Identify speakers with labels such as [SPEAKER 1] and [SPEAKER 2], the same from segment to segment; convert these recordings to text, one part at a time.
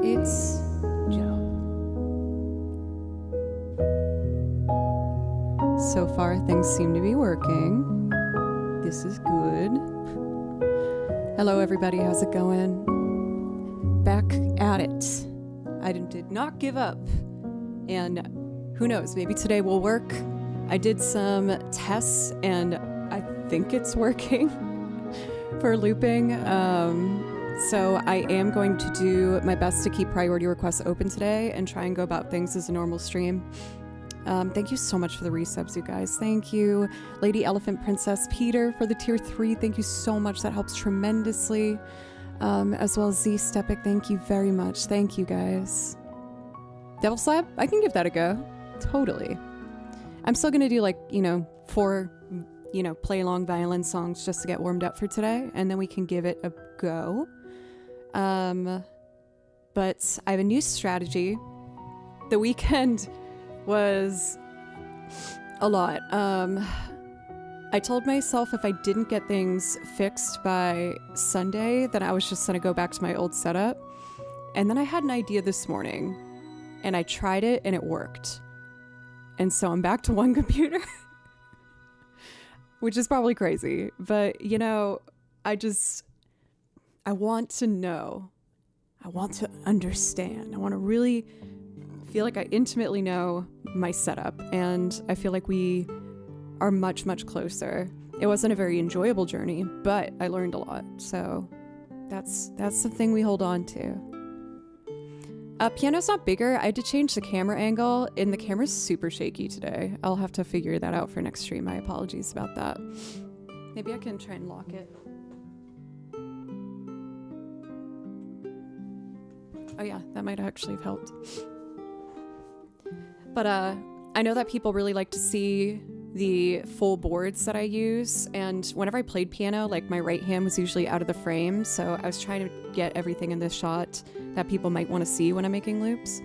[SPEAKER 1] It's Joe. So far, things seem to be working. This is good. Hello, everybody. How's it going? Back at it. I did not give up. And who knows, maybe today will work. I did some tests, and I think it's working for looping. So I am going to do my best to keep priority requests open today and try and go about things as a normal stream. Thank you so much for the resubs, you guys. Thank you. Lady Elephant Princess Peter for the tier 3. Thank you so much. That helps tremendously. As well as Z Stepic. Thank you very much. Thank you, guys. Devil Slab? I can give that a go. Totally. I'm still going to do 4, play along violin songs just to get warmed up for today. And then we can give it a go. But I have a new strategy. The weekend was a lot. I told myself if I didn't get things fixed by Sunday, then I was just gonna go back to my old setup. And then I had an idea this morning, and I tried it, and it worked. And so I'm back to one computer. which is probably crazy. But, you know, I want to know. I want to understand. I want to really feel like I intimately know my setup, and I feel like we are much, much closer. It wasn't a very enjoyable journey, but I learned a lot. So that's the thing we hold on to. Piano's not bigger. I had to change the camera angle, and the camera's super shaky today. I'll have to figure that out for next stream. My apologies about that. Maybe I can try and lock it. Oh yeah, that might actually have helped. But I know that people really like to see the full boards that I use, and whenever I played piano, like my right hand was usually out of the frame, so I was trying to get everything in this shot that people might want to see when I'm making loops.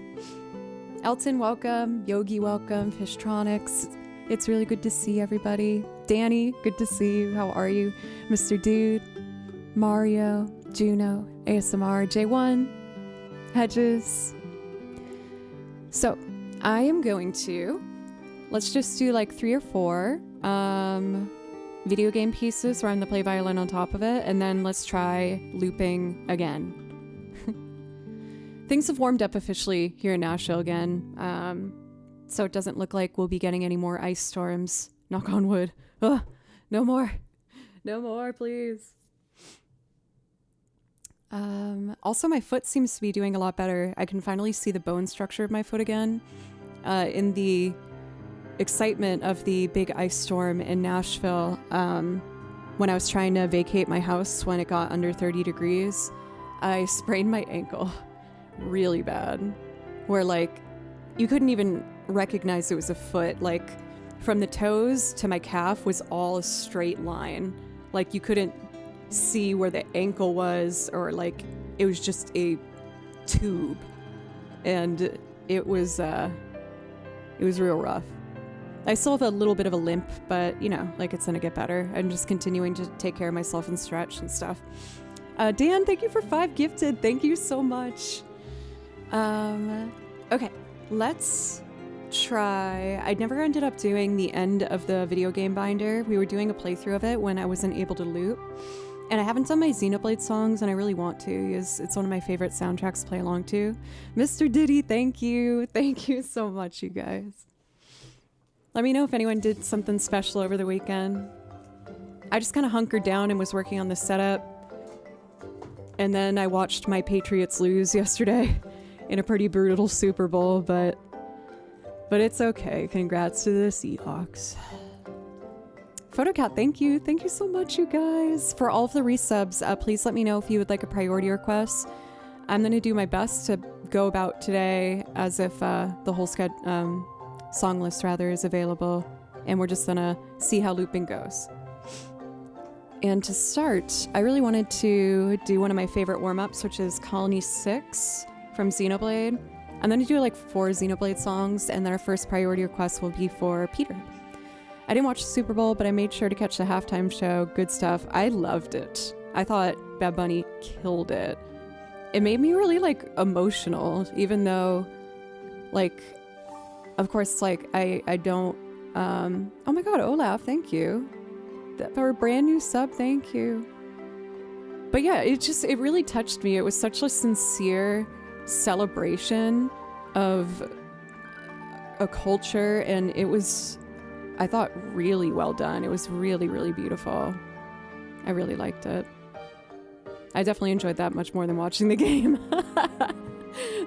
[SPEAKER 1] Elton, welcome. Yogi, welcome. Fishtronics, it's really good to see everybody. Danny, good to see you. How are you? Mr. Dude, Mario, Juno, ASMR, J1, Hedges. So I am going to, let's just do like 3 or 4 video game pieces where I'm gonna play violin on top of it, and then let's try looping again. Things have warmed up officially here in Nashville again, so it doesn't look like we'll be getting any more ice storms. Knock on wood. Ugh, no more. No more, please. Also, my foot seems to be doing a lot better. I can finally see the bone structure of my foot again. In the excitement of the big ice storm in Nashville, when I was trying to vacate my house when it got under 30 degrees, I sprained my ankle really bad, where like you couldn't even recognize it was a foot. Like from the toes to my calf was all a straight line. Like you couldn't see where the ankle was, or like it was just a tube, and it was real rough. I still have a little bit of a limp, but you know, like it's gonna get better. I'm just continuing to take care of myself and stretch and stuff. Dan, thank you for 5 gifted. Thank you so much. Okay, let's try. I never ended up doing the end of the video game binder. We were doing a playthrough of it when I wasn't able to loop. And I haven't done my Xenoblade songs, and I really want to, because it's one of my favorite soundtracks to play along to. Mr. Diddy, thank you. Thank you so much, you guys. Let me know if anyone did something special over the weekend. I just kind of hunkered down and was working on the setup. And then I watched my Patriots lose yesterday in a pretty brutal Super Bowl, but it's okay. Congrats to the Seahawks. Photocat, thank you. Thank you so much, you guys. For all of the resubs, please let me know if you would like a priority request. I'm going to do my best to go about today as if the whole song list rather is available, and we're just going to see how looping goes. And to start, I really wanted to do one of my favorite warm-ups, which is Colony 6 from Xenoblade. I'm going to do like 4 Xenoblade songs, and then our first priority request will be for Peter. I didn't watch the Super Bowl, but I made sure to catch the halftime show. Good stuff. I loved it. I thought Bad Bunny killed it. It made me really like emotional, even though like, of course, like I don't, oh my God, Olaf, thank you. For a brand new sub, thank you. But yeah, it really touched me. It was such a sincere celebration of a culture, and it was, I thought, really well done. It was really, really beautiful. I really liked it. I definitely enjoyed that much more than watching the game.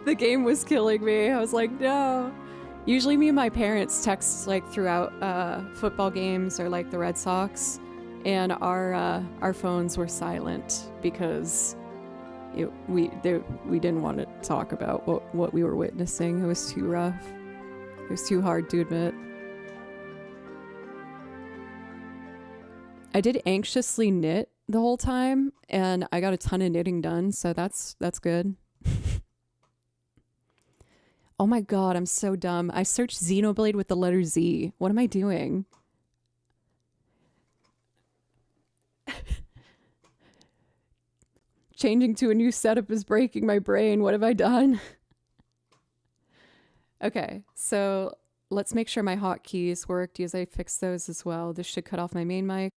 [SPEAKER 1] The game was killing me. I was like, no. Usually me and my parents text like throughout football games or like the Red Sox, and our phones were silent because we didn't want to talk about what we were witnessing. It was too rough. It was too hard to admit. I did anxiously knit the whole time, and I got a ton of knitting done, so that's good. Oh my God, I'm so dumb. I searched Xenoblade with the letter Z. What am I doing? Changing to a new setup is breaking my brain. What have I done? Okay, so let's make sure my hotkeys worked as I fix those as well. This should cut off my main mic.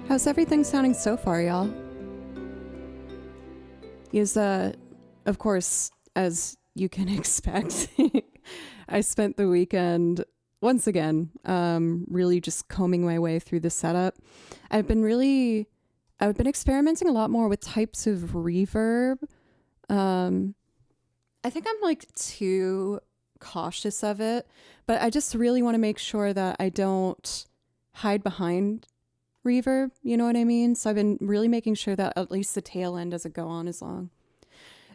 [SPEAKER 1] How's everything sounding so far, y'all? Of course, as you can expect, I spent the weekend once again, really just combing my way through the setup. I've been experimenting a lot more with types of reverb. I think I'm like too cautious of it, but I just really want to make sure that I don't hide behind reverb, you know what I mean? So I've been really making sure that at least the tail end doesn't go on as long.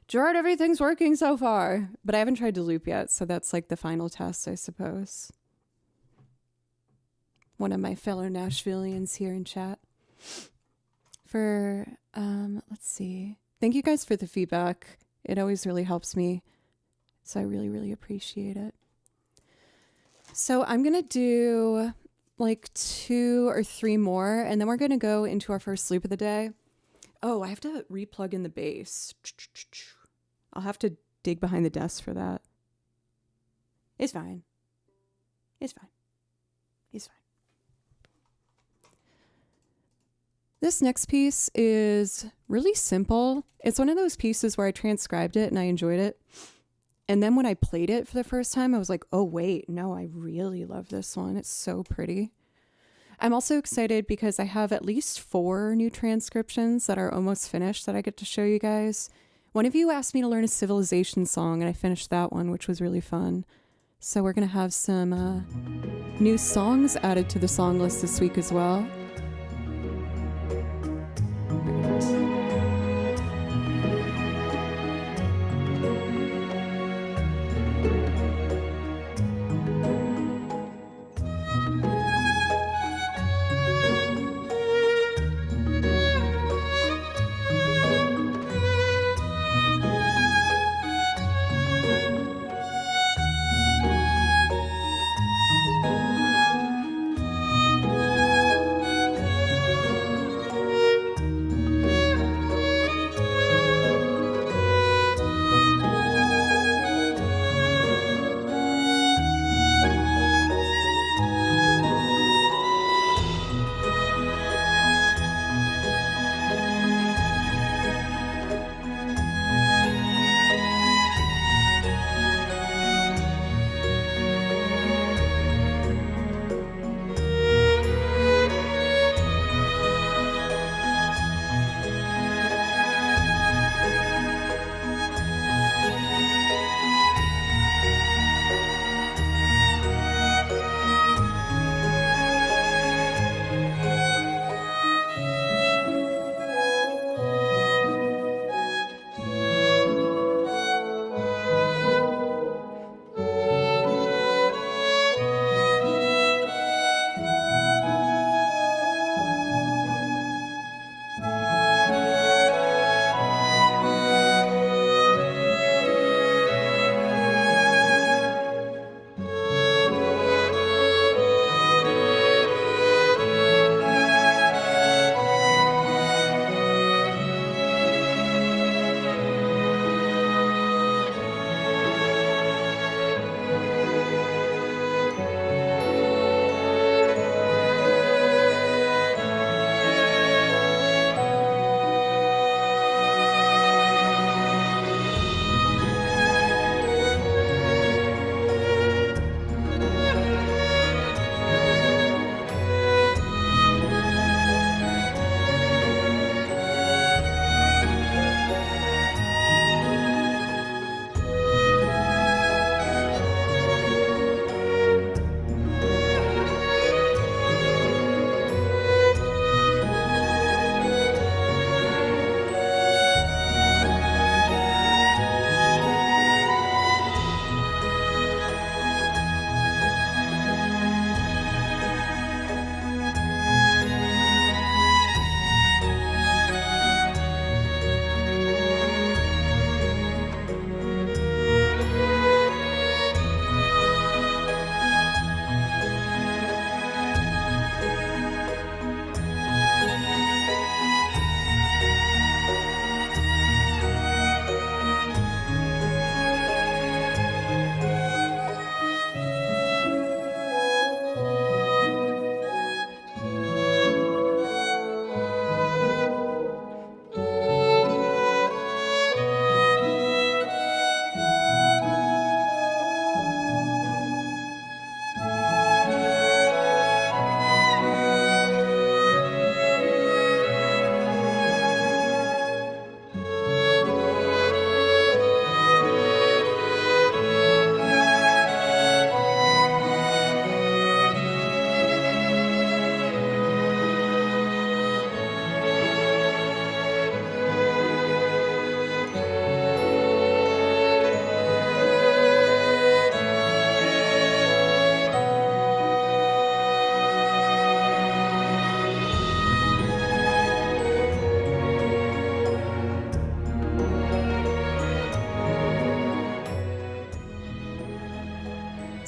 [SPEAKER 1] Gerard, everything's working so far. But I haven't tried to loop yet, so that's like the final test, I suppose. One of my fellow Nashvillians here in chat. Let's see. Thank you guys for the feedback. It always really helps me. So I really, really appreciate it. So I'm going to do like 2 or 3 more, and then we're going to go into our first loop of the day. Oh, I have to replug in the bass. I'll have to dig behind the desk for that. It's fine. It's fine. It's fine. This next piece is really simple. It's one of those pieces where I transcribed it and I enjoyed it. And then when I played it for the first time, I was like, oh, wait, no, I really love this one. It's so pretty. I'm also excited because I have at least 4 new transcriptions that are almost finished that I get to show you guys. One of you asked me to learn a Civilization song, and I finished that one, which was really fun. So we're going to have some new songs added to the song list this week as well.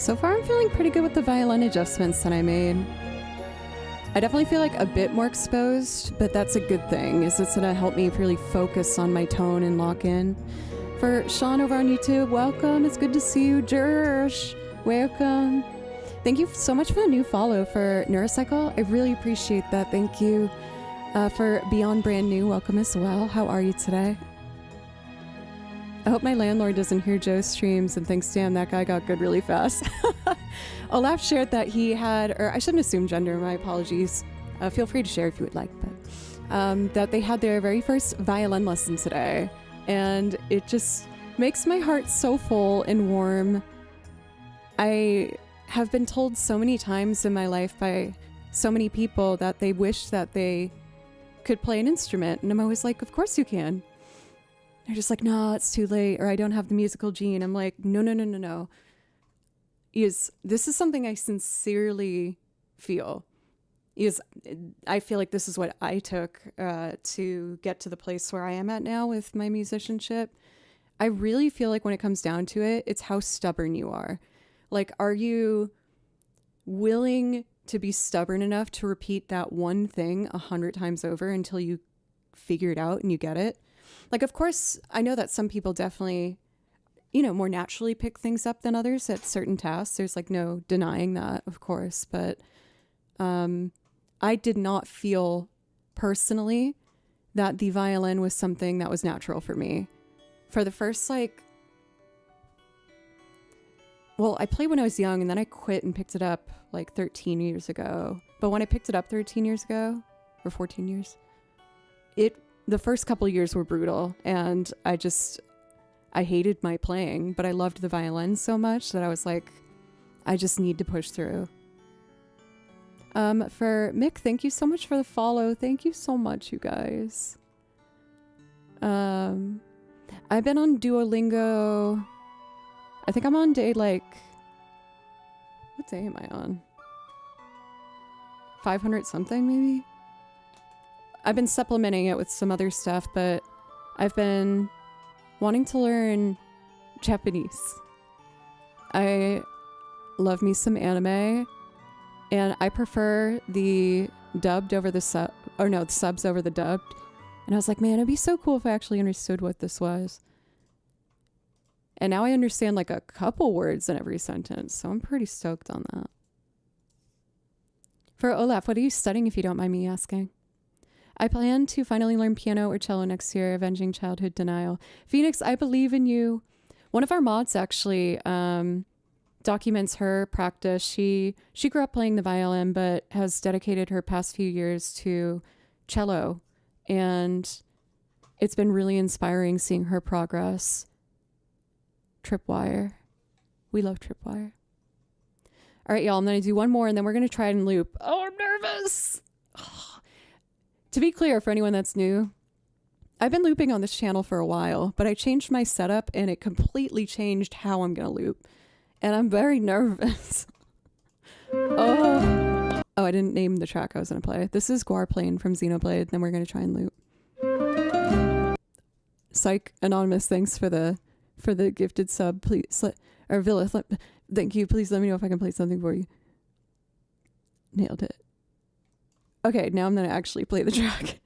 [SPEAKER 1] So far, I'm feeling pretty good with the violin adjustments that I made. I definitely feel like a bit more exposed, but that's a good thing, is it's gonna help me really focus on my tone and lock in. For Sean over on YouTube, welcome. It's good to see you. Jersh, welcome. Thank you so much for the new follow for Neurocycle. I really appreciate that. Thank you. For Beyond Brand New, welcome as well. How are you today? I hope my landlord doesn't hear Joe's streams and thinks, damn, that guy got good really fast. Olaf shared that he had, or I shouldn't assume gender, my apologies. Feel free to share if you would like, but that they had their very first violin lesson today. And it just makes my heart so full and warm. I have been told so many times in my life by so many people that they wish that they could play an instrument. And I'm always like, of course you can. They're just like, no, it's too late, or I don't have the musical gene. I'm like, no. This is something I sincerely feel. I feel like this is what I took to get to the place where I am at now with my musicianship. I really feel like when it comes down to it, it's how stubborn you are. Like, are you willing to be stubborn enough to repeat that one thing 100 times over until you figure it out and you get it? Like, of course, I know that some people definitely, more naturally pick things up than others at certain tasks. There's like no denying that, of course. But I did not feel personally that the violin was something that was natural for me. For the first, I played when I was young and then I quit and picked it up like 13 years ago. But when I picked it up 13 years ago, or 14 years, the first couple of years were brutal, and I hated my playing, but I loved the violin so much that I was like, I just need to push through. For Mick, thank you so much for the follow. Thank you so much, you guys. I've been on Duolingo. I think I'm on day what day am I on? 500 something maybe? I've been supplementing it with some other stuff, but I've been wanting to learn Japanese. I love me some anime, and I prefer the dubbed over the the subs over the dubbed. And I was like, man, it'd be so cool if I actually understood what this was. And now I understand like a couple words in every sentence, so I'm pretty stoked on that. For Olaf, what are you studying, if you don't mind me asking? I plan to finally learn piano or cello next year, avenging childhood denial. Phoenix, I believe in you. One of our mods actually documents her practice. She grew up playing the violin, but has dedicated her past few years to cello. And it's been really inspiring seeing her progress. Tripwire. We love Tripwire. All right, y'all, I'm going to do one more, and then we're going to try it and loop. Oh, I'm nervous. To be clear, for anyone that's new, I've been looping on this channel for a while, but I changed my setup and it completely changed how I'm going to loop. And I'm very nervous. Oh, I didn't name the track I was going to play. This is Guar playing from Xenoblade, then we're going to try and loop. Psych, Anonymous, thanks for the gifted sub. Please, or Villa, thank you. Please let me know if I can play something for you. Nailed it. Okay, now I'm going to actually play the track.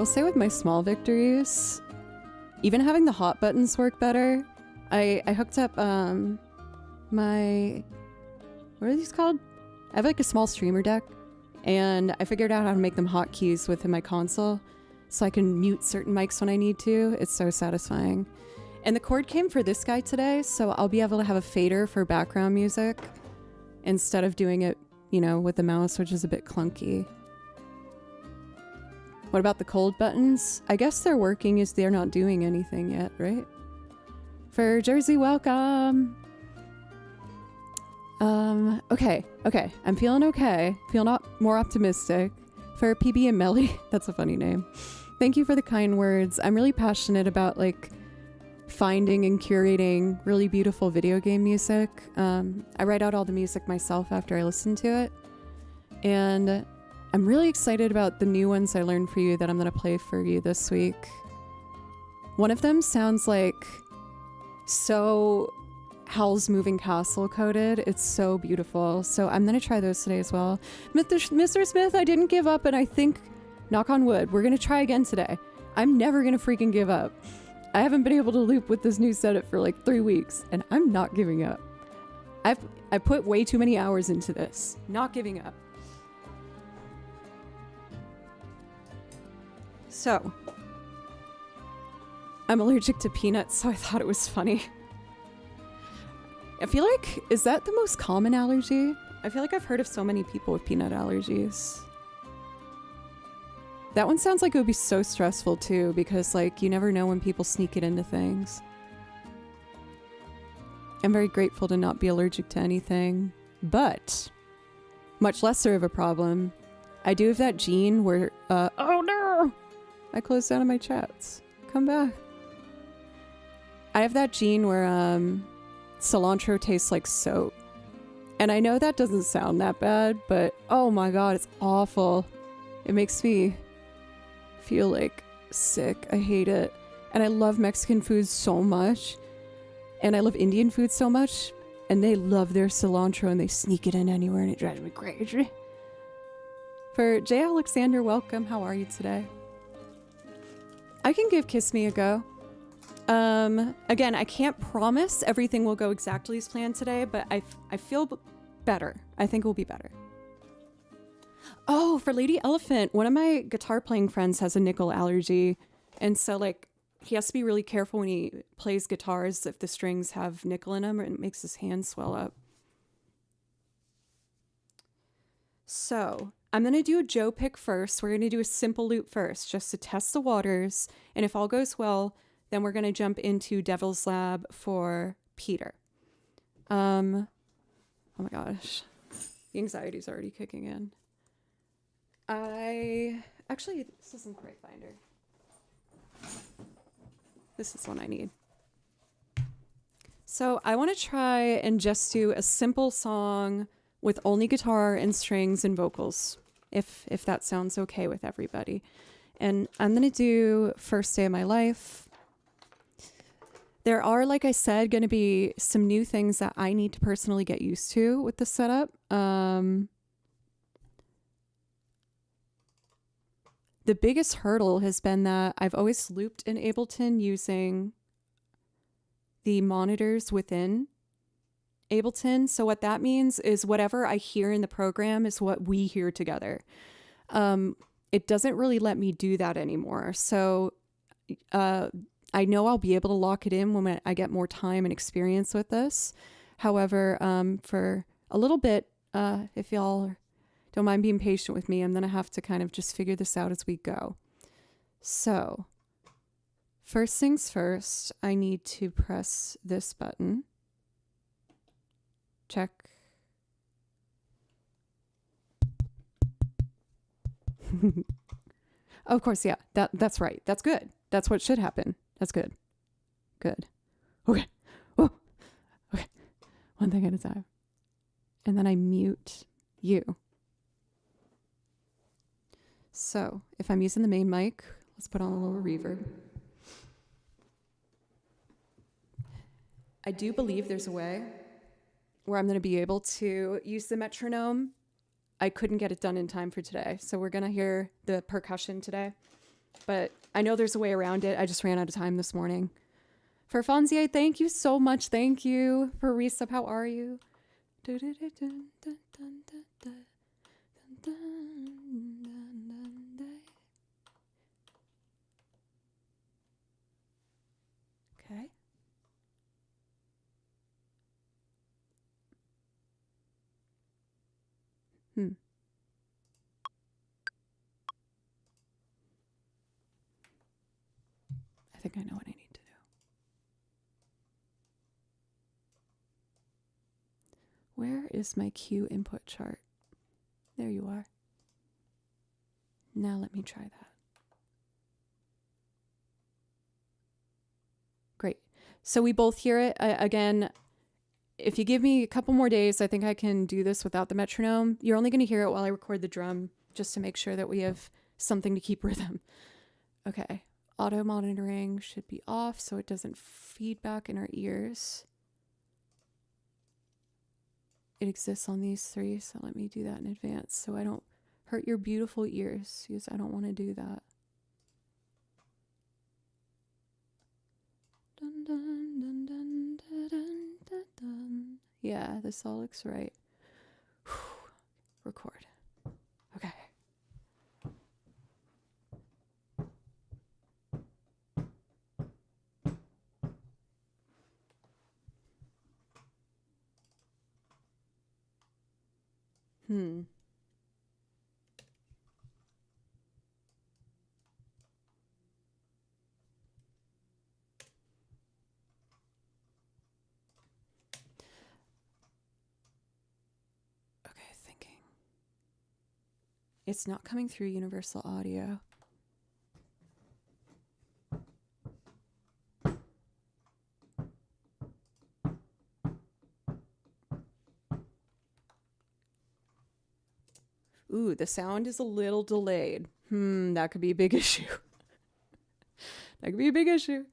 [SPEAKER 1] say with my small victories, even having the hot buttons work better. I hooked up my, what are these called? I have like a small streamer deck, and I figured out how to make them hotkeys within my console so I can mute certain mics when I need to. It's so satisfying. And the cord came for this guy today, so I'll be able to have a fader for background music instead of doing it, you know, with the mouse, which is a bit clunky. What about the cold buttons? I guess they're working as they're not doing anything yet, right? For Jersey, welcome. Okay. I'm feeling okay. Feel not more optimistic. For PB and Melly, that's a funny name. Thank you for the kind words. I'm really passionate about like finding and curating really beautiful video game music. I write out all the music myself after I listen to it. And I'm really excited about the new ones I learned for you that I'm going to play for you this week. One of them sounds like so Howl's Moving Castle coded. It's so beautiful. So I'm going to try those today as well. Mr. Smith, I didn't give up, and I think, knock on wood, we're going to try again today. I'm never going to freaking give up. I haven't been able to loop with this new setup for like 3 weeks, and I'm not giving up. I put way too many hours into this. Not giving up. So, I'm allergic to peanuts, so I thought it was funny. I feel like, is that the most common allergy? I feel like I've heard of so many people with peanut allergies. That one sounds like it would be so stressful too, because like you never know when people sneak it into things. I'm very grateful to not be allergic to anything, but much lesser of a problem. I do have that gene where, oh no! I closed down on my chats. Come back. I have that gene where, cilantro tastes like soap. And I know that doesn't sound that bad, but oh my god, it's awful. It makes me feel like sick. I hate it. And I love Mexican food so much. And I love Indian food so much. And they love their cilantro and they sneak it in anywhere and it drives me crazy. For J. Alexander, welcome. How are you today? I can give Kiss Me a go. Again, I can't promise everything will go exactly as planned today, but I feel better. I think it will be better. Oh, for Lady Elephant, one of my guitar playing friends has a nickel allergy. And so like he has to be really careful when he plays guitars if the strings have nickel in them, or it makes his hands swell up. So I'm going to do a Joe pick first. We're going to do a simple loop first just to test the waters. And if all goes well, then we're going to jump into Devil's Lab for Peter. Oh my gosh. The anxiety's already kicking in. Actually, this isn't the right binder. This is one I need. So I want to try and just do a simple song with only guitar and strings and vocals, if that sounds okay with everybody. And I'm going to do First Day of My Life. There are, like I said, going to be some new things that I need to personally get used to with the setup. The biggest hurdle has been that I've always looped in Ableton using the monitors within Ableton. So what that means is whatever I hear in the program is what we hear together. It doesn't really let me do that anymore. So I know I'll be able to lock it in when I get more time and experience with this. However, for a little bit, if y'all don't mind being patient with me, I'm going to have to kind of just figure this out as we go. So, first things first, I need to press this button. Check. Of course, yeah, that's right. That's good. That's what should happen. That's good. Good. Okay. Whoa. Okay. One thing at a time. And then I mute you. So if I'm using the main mic, let's put on a little reverb. I do believe there's a way where I'm going to be able to use the metronome. I couldn't get it done in time for today. So we're going to hear the percussion today. but I know there's a way around it. I just ran out of time this morning. For Fonzie, thank you so much. Thank you. For Resub, how are you? Okay. I think I know what I need to do. Where is my cue input chart? There you are. Now let me try that. Great. So we both hear it. Again, if you give me a couple more days, I think I can do this without the metronome. You're only going to hear it while I record the drum, just to make sure that we have something to keep rhythm. Okay. Auto monitoring should be off so it doesn't feed back in our ears. It exists on these three, so let me do that in advance so I don't hurt your beautiful ears, because I don't want to do that. Dun, dun, dun, dun, dun, dun, dun, dun. Yeah, this all looks right. Whew. Record. Okay. Okay, thinking. It's not coming through Universal Audio. Ooh, the sound is a little delayed. That could be a big issue. That could be a big issue.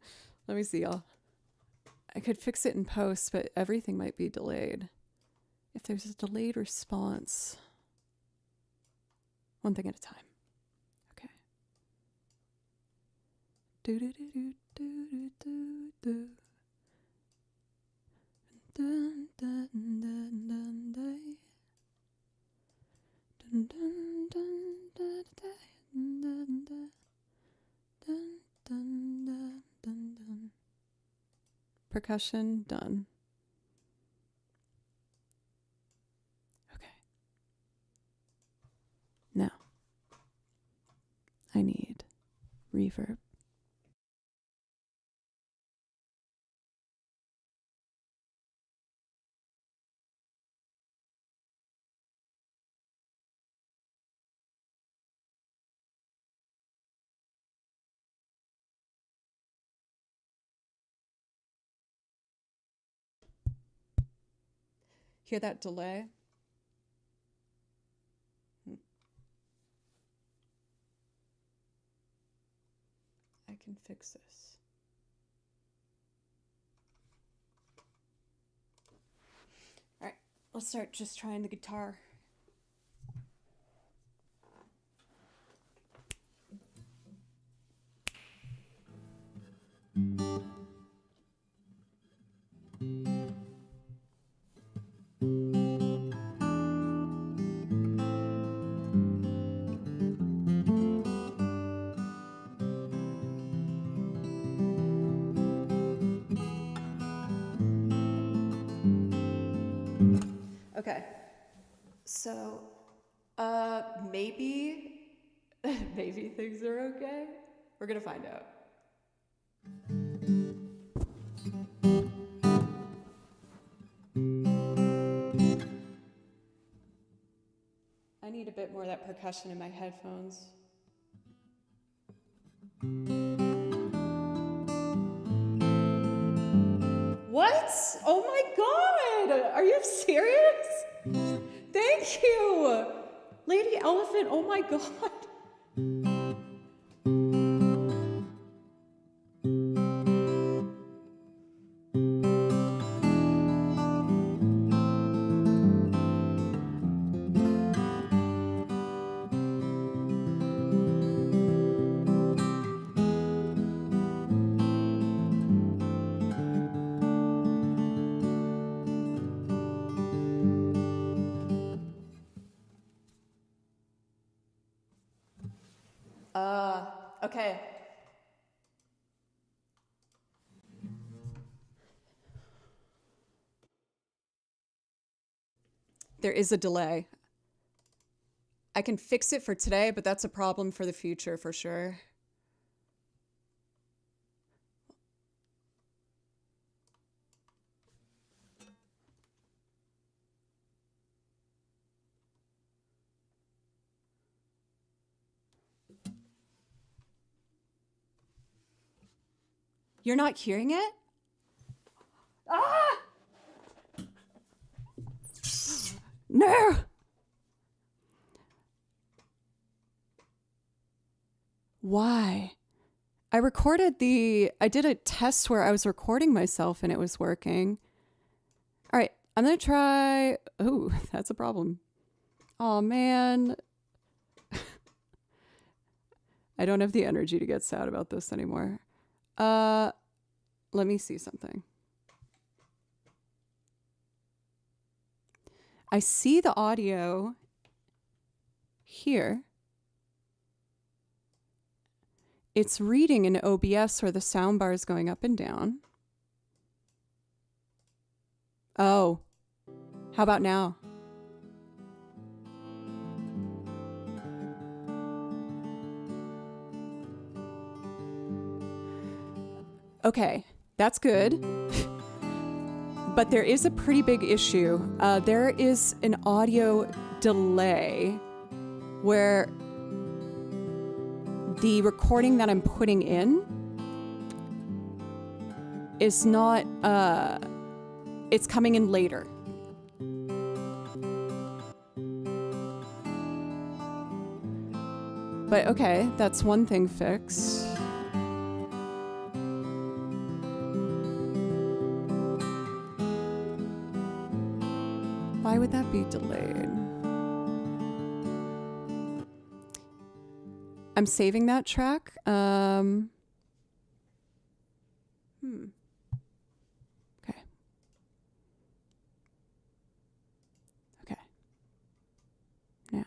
[SPEAKER 1] Let me see, y'all. I could fix it in post, but everything might be delayed. If there's a delayed response. One thing at a time. Okay. Do do do do do do do. Dun dun dun dun dun. Dun dun dun dun dun dun dun dun dun dun dun. Percussion done. Okay. Now I need reverb. Hear that delay? I can fix this. All right, let's start just trying the guitar. Okay, so maybe things are okay. We're gonna find out. I need a bit more of that percussion in my headphones. What? Oh my God! Are you serious? Thank you! Lady Elephant, oh my God. Okay. There is a delay. I can fix it for today, but that's a problem for the future for sure. You're not hearing it? Ah! No! Why? I did a test where I was recording myself and it was working. All right, I'm gonna try, oh, that's a problem. Oh man. I don't have the energy to get sad about this anymore. Let me see something. I see the audio here. It's reading in OBS where the sound bar is going up and down. Oh, how about now? Okay, that's good. But there is a pretty big issue. There is an audio delay where the recording that I'm putting in is not, it's coming in later. But okay, that's one thing fixed. Why would that be delayed? I'm saving that track. Okay. Okay. Now.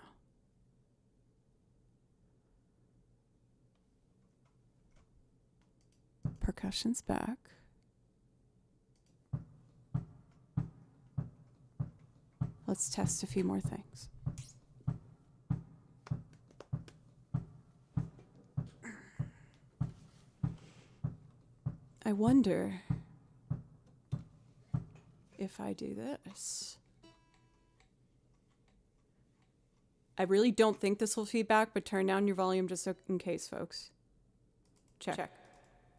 [SPEAKER 1] Percussion's back. Let's test a few more things. I wonder if I do this. I really don't think this will feedback, but turn down your volume just in case, folks. Check.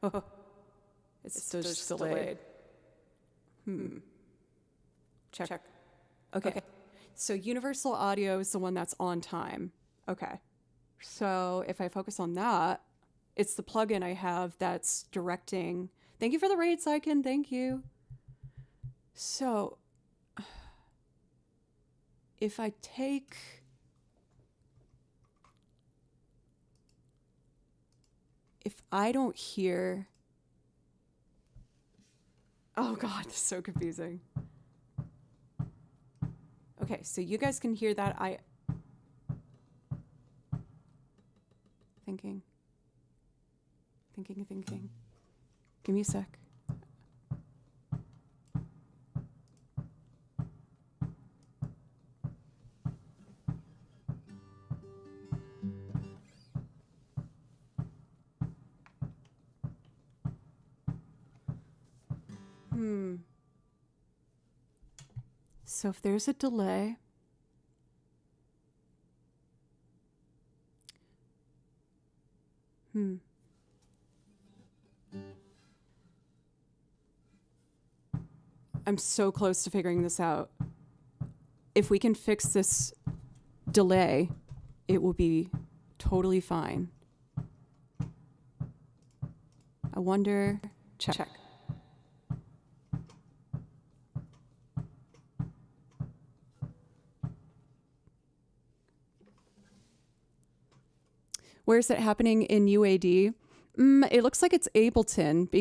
[SPEAKER 1] Oh, it's just delayed. Check. Okay. So Universal Audio is the one that's on time. Okay. So if I focus on that, it's the plugin I have that's directing. Thank you for the raid, Sykin. Thank you. So if I take if I don't hear, oh God, this is so confusing. Okay, so you guys can hear that. Thinking. Give me a sec. So if there's a delay, I'm so close to figuring this out. If we can fix this delay, it will be totally fine. I wonder, check. Where is it happening in UAD? It looks like it's Ableton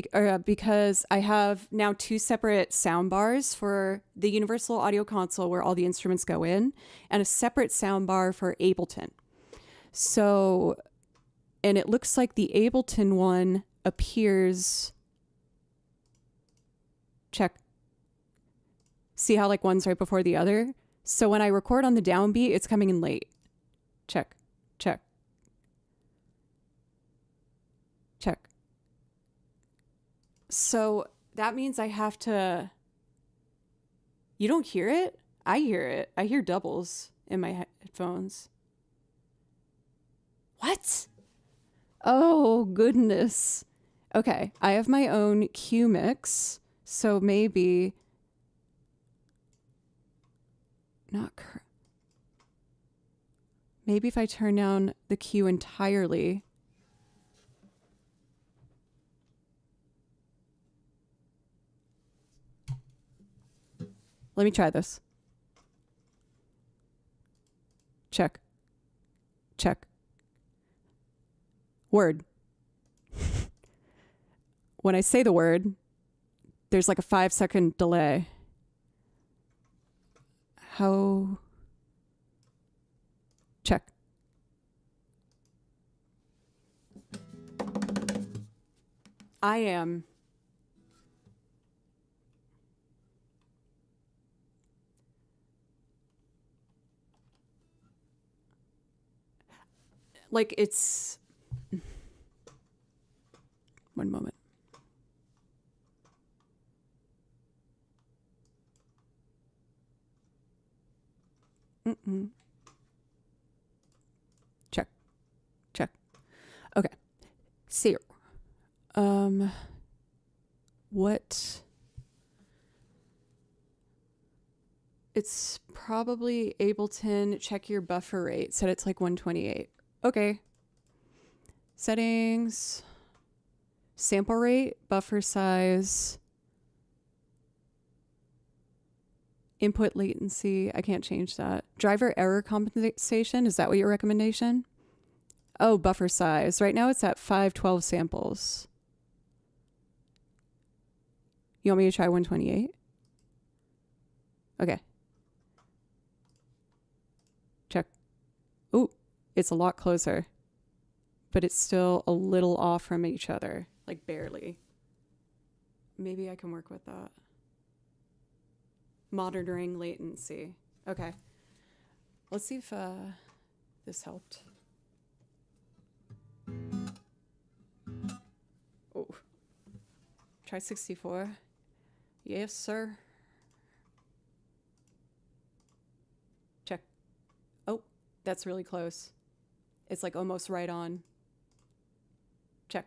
[SPEAKER 1] because I have now two separate sound bars for the Universal Audio Console where all the instruments go in, and a separate sound bar for Ableton. So, And it looks like the Ableton one appears. Check. See how like one's right before the other? So when I record on the downbeat, it's coming in late. Check, check, check. So that means I have to... You don't hear it? I hear it. I hear doubles in my headphones. What? Oh, goodness. Okay, I have my own Q mix, so maybe... Maybe if I turn down the Q entirely. Let me try this. Check. Check. Word. When I say the word, there's like a 5-second delay. How? Check. I am. Like it's... One moment. Check. Check. Okay. See. What? It's probably Ableton. Check your buffer rate. Set it to like 128. Okay. Settings. Sample rate. Buffer size. Input latency. I can't change that. Driver error compensation. Is that what your recommendation? Oh, buffer size. Right now it's at 512 samples. You want me to try 128? Okay. Check. Ooh, it's a lot closer. But it's still a little off from each other. Like barely. Maybe I can work with that. Monitoring latency. Okay. Let's see if this helped. Oh. Try 64. Yes, sir. Check. Oh, that's really close. It's like almost right on. Check.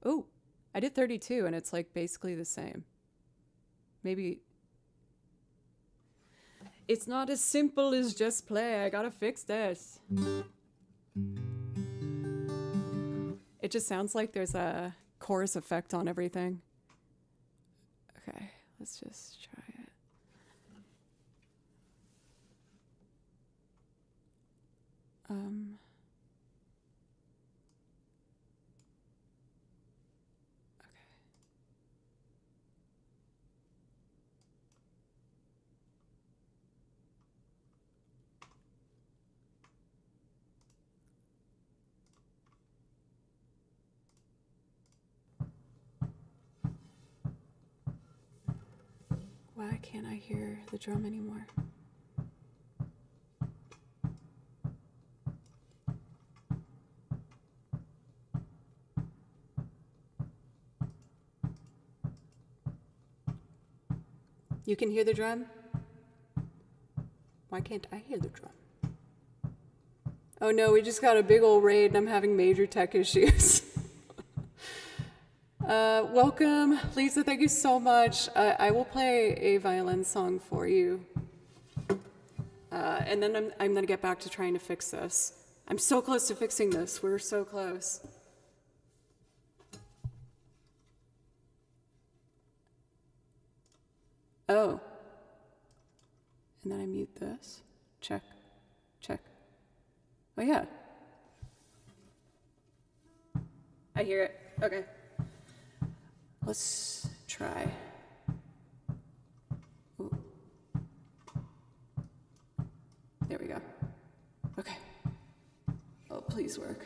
[SPEAKER 1] Oh, I did 32 and it's like basically the same. Maybe... It's not as simple as just play. I gotta fix this. It just sounds like there's a chorus effect on everything. Okay, let's just try it. Why can't I hear the drum anymore? You can hear the drum? Why can't I hear the drum? Oh no, we just got a big old raid and I'm having major tech issues. Welcome, Lisa, thank you so much. I will play a violin song for you. And then I'm gonna get back to trying to fix this. I'm so close to fixing this, we're so close. Oh. And then I mute this. Check, check. Oh yeah. I hear it, okay. Let's try. Ooh. There we go. Okay. Oh, please work.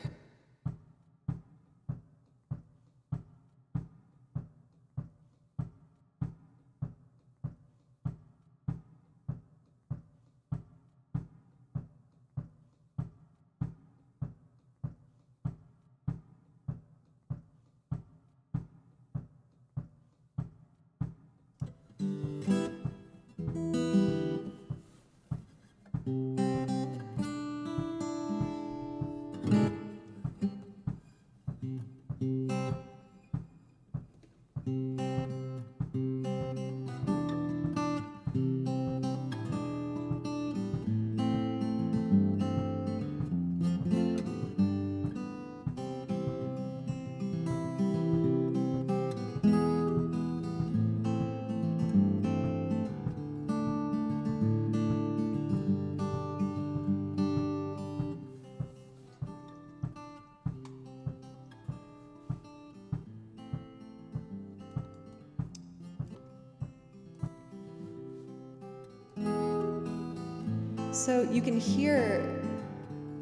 [SPEAKER 1] So you can hear,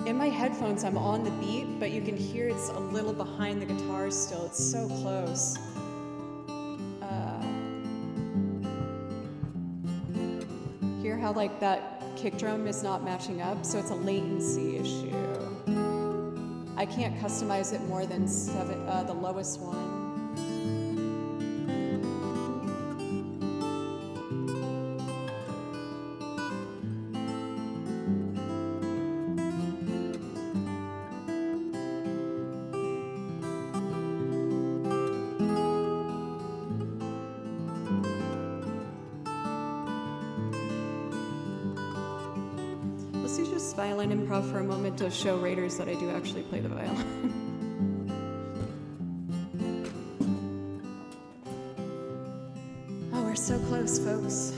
[SPEAKER 1] in my headphones I'm on the beat, but you can hear it's a little behind the guitar still. It's so close. Hear how like that kick drum is not matching up, so it's a latency issue. I can't customize it more than the lowest one. Let's do just violin improv for a moment to show Raiders that I do actually play the violin. Oh, we're so close, folks.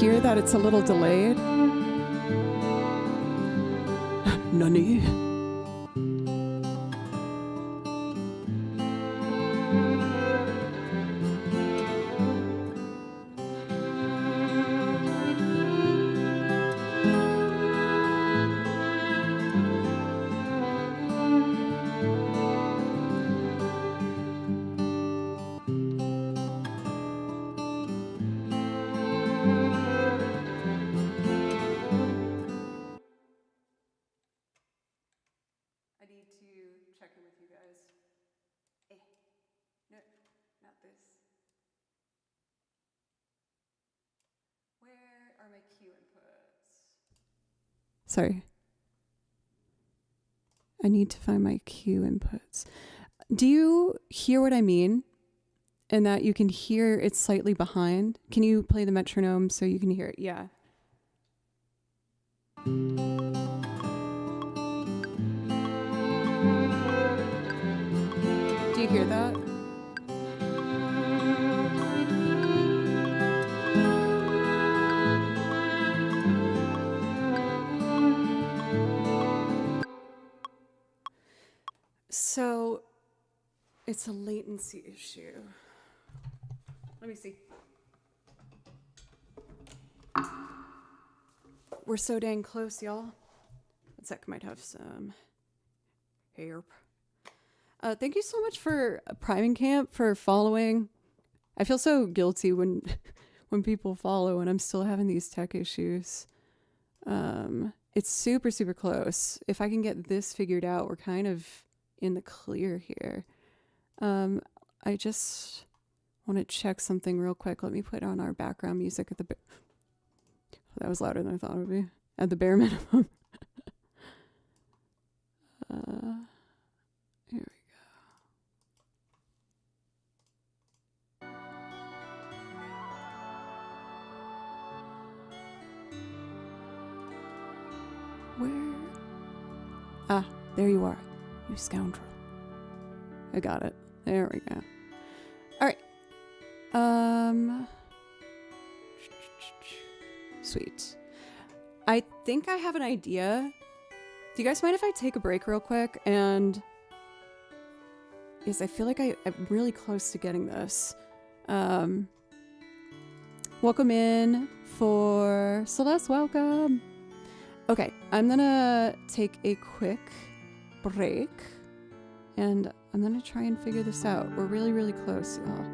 [SPEAKER 1] hear that it's a little delayed? Nani? I need to check in with you guys. No, not this. Where are my cue inputs? Sorry. I need to find my cue inputs. Do you hear what I mean? And that you can hear it's slightly behind? Can you play the metronome so you can hear it? Yeah. Do you hear that? So it's a latency issue. Let me see. We're so dang close, y'all. One sec, might have some help. Thank you so much for Priming Camp, for following. I feel so guilty when when people follow and I'm still having these tech issues. It's super, super close. If I can get this figured out, we're kind of in the clear here. I just want to check something real quick. Let me put on our background music at the... that was louder than I thought it would be. At the bare minimum. Here we go. Where? Ah, there you are, you scoundrel. I got it. There we go. All right. Sweet. I think I have an idea. Do you guys mind if I take a break real quick? And yes, I feel like I'm really close to getting this. Welcome in for Celeste. Welcome. Okay, I'm gonna take a quick break and I'm gonna try and figure this out. We're really, really close, y'all.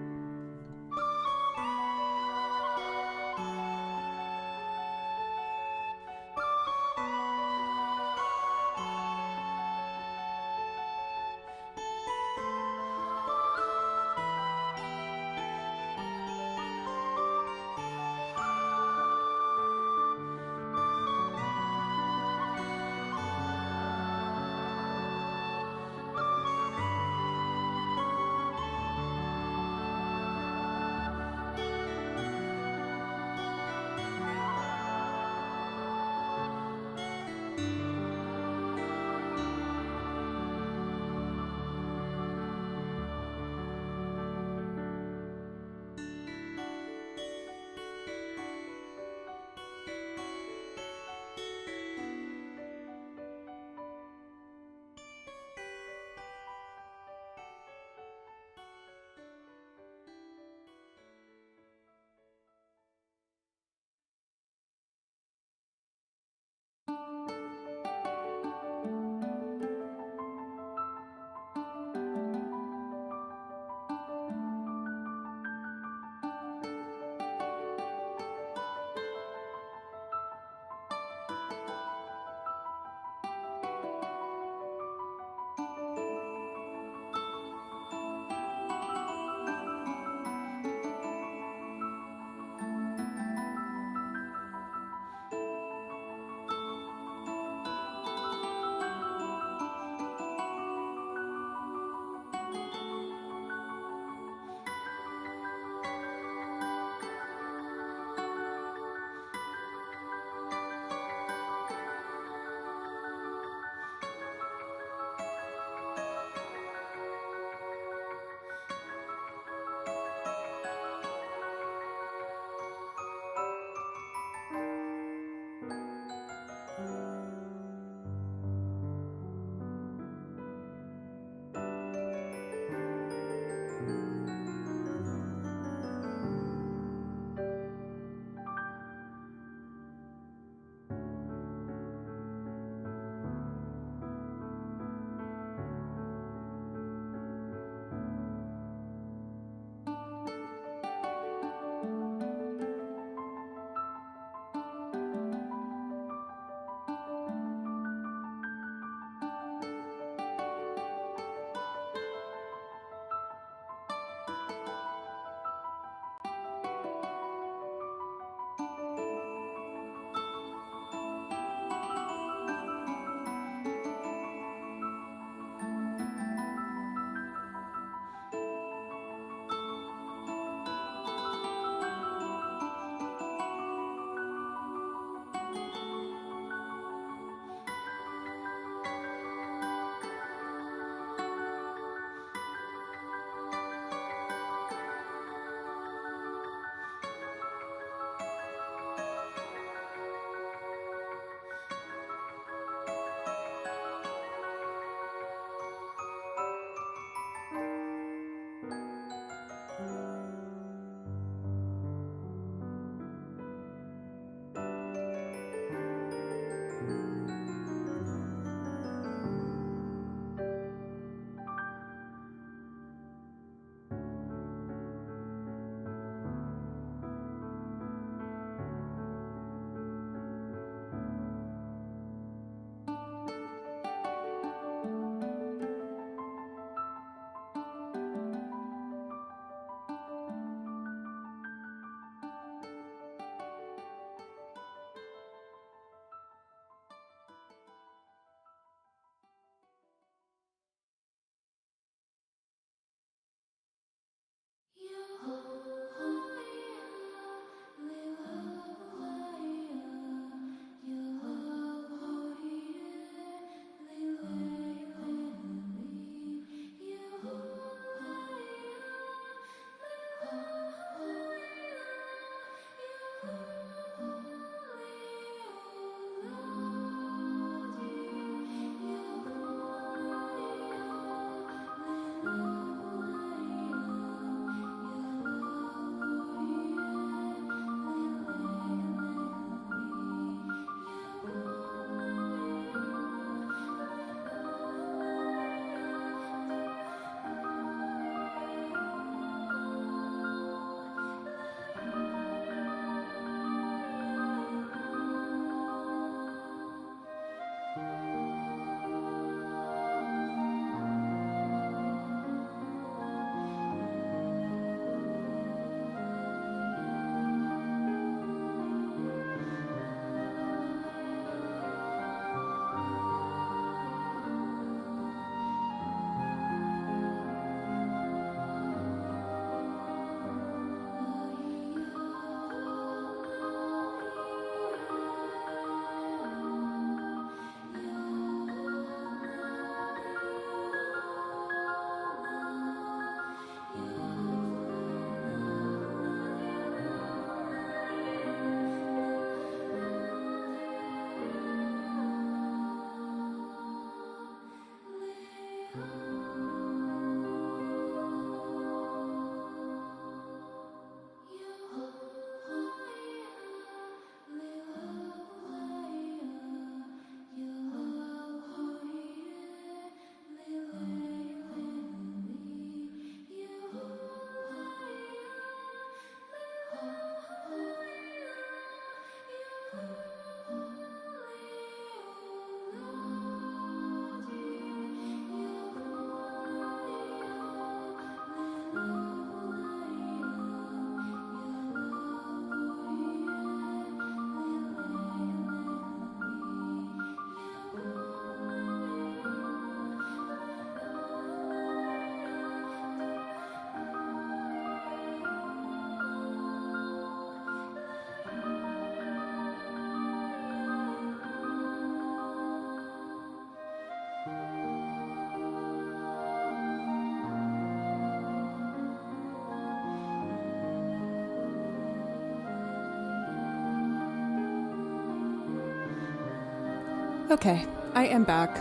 [SPEAKER 1] Okay, I am back.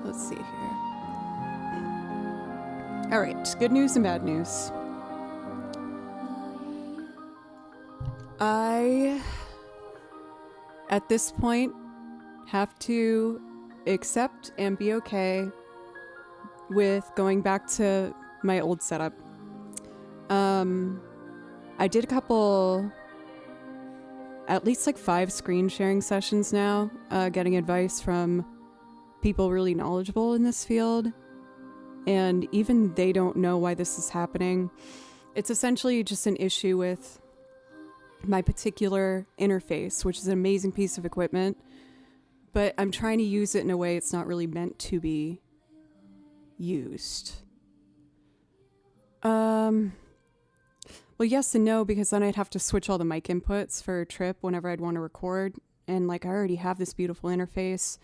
[SPEAKER 1] Let's see here. All right, good news and bad news. I, at this point, have to accept and be okay with going back to my old setup. I did a couple, at least like 5 screen sharing sessions now, getting advice from people really knowledgeable in this field, and even they don't know why this is happening. It's essentially just an issue with my particular interface, which is an amazing piece of equipment, but I'm trying to use it in a way it's not really meant to be used. Well, yes and no, because then I'd have to switch all the mic inputs for a trip whenever I'd want to record, and like I already have this beautiful interface,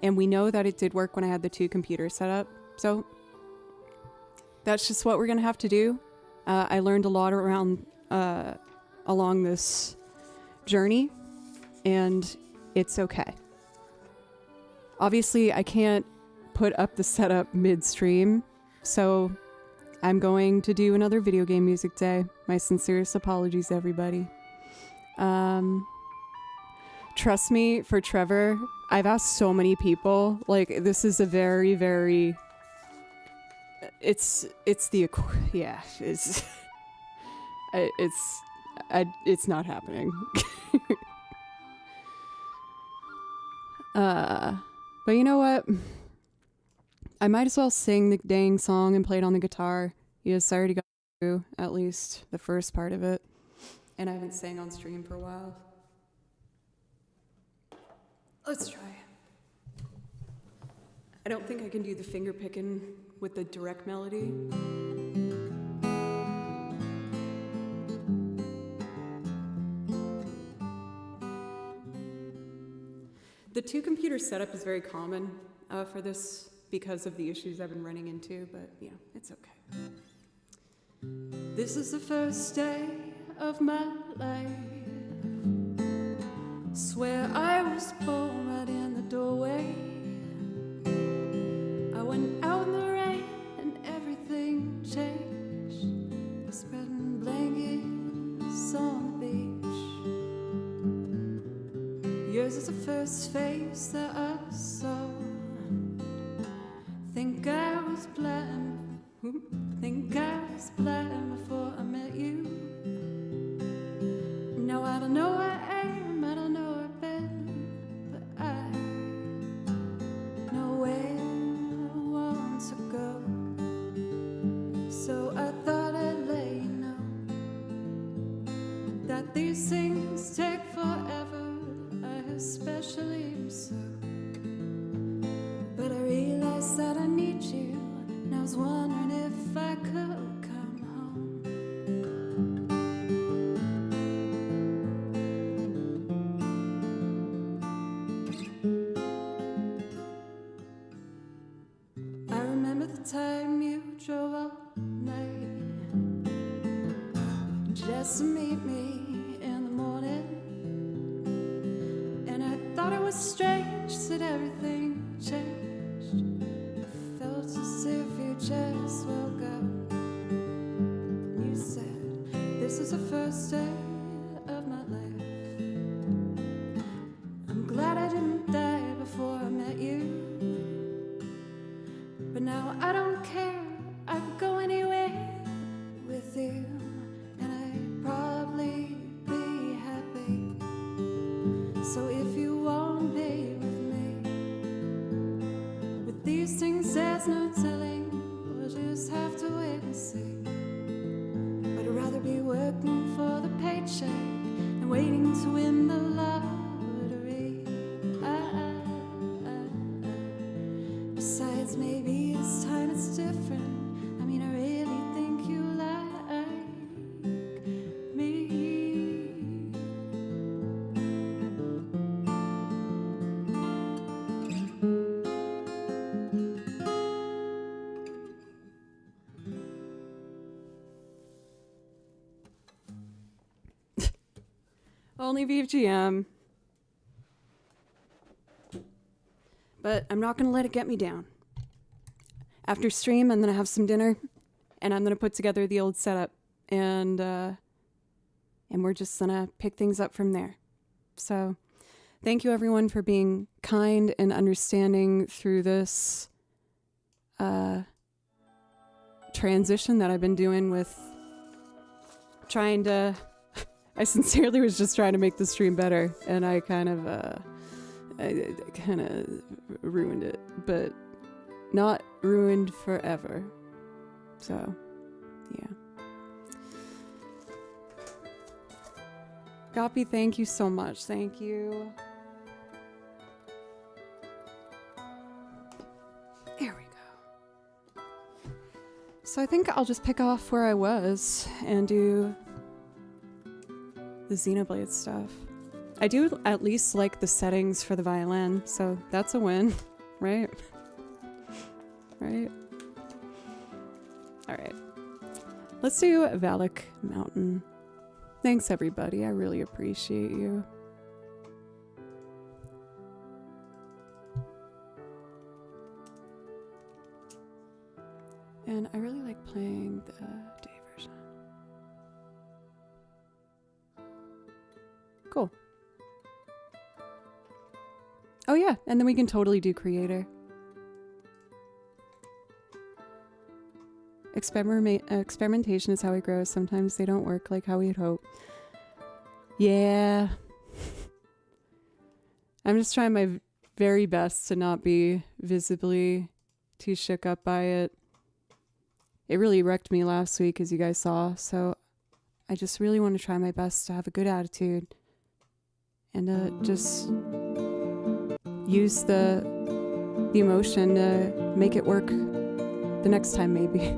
[SPEAKER 1] and we know that it did work when I had the 2 computers set up, so that's just what we're gonna have to do. I learned a lot around along this journey, and it's okay. Obviously, I can't put up the setup midstream, so I'm going to do another video game music day. My sincerest apologies, everybody. Trust me, for Trevor, I've asked so many people. Like, this is a very, very... It's not happening. But you know what? I might as well sing the dang song and play it on the guitar. Yes, I already got through at least the first part of it. And I haven't sang on stream for a while. Let's try. I don't think I can do the finger picking with the direct melody. The 2 computer setup is very common for this because of the issues I've been running into, but yeah, it's okay. This is the first day of my life. Swear I was born right in the doorway. I went out in the rain and everything changed. The spreading blankets on the beach. Yours is the first face that I saw. Think I was blind before I met you. Now I don't know where I am, I don't know where I've been, but I know where I want to go. So I thought I'd let you know that these things take forever, I especially am so. But I realized that I need you, and I was wondering if I could come home. I remember the time you drove all night just to meet me in the morning, and I thought it was strange that everything changed. Felt as if you just woke up. You said, this is the first day of my life. I'm glad I didn't die before I met you. But now I don't care, I could go anywhere with you, and I'd probably be happy. So if you won't be with me, with these things there's no telling, we'll just have to wait and see. But I'd rather be working for the paycheck than waiting to win the lottery. Besides, maybe this time it's different. I mean, I really think you like me. Only VGM. but I'm not going to let it get me down. After stream, I'm going to have some dinner, and I'm going to put together the old setup, and we're just going to pick things up from there. So thank you, everyone, for being kind and understanding through this transition that I've been doing with trying to... I sincerely was just trying to make the stream better, and I kind of ruined it, but not ruined forever. So, yeah. Goppy, thank you so much. Thank you. There we go. So I think I'll just pick off where I was and do the Xenoblade stuff. I do at least like the settings for the violin, so that's a win, right? Right? Alright. Let's do Valak Mountain. Thanks, everybody. I really appreciate you. And I really like playing the day version. Cool. Oh yeah, and then we can totally do creator. Experimentation is how we grow. Sometimes they don't work like how we'd hope. Yeah. I'm just trying my very best to not be visibly too shook up by it. It really wrecked me last week, as you guys saw, so I just really want to try my best to have a good attitude and just use the emotion to make it work the next time, maybe.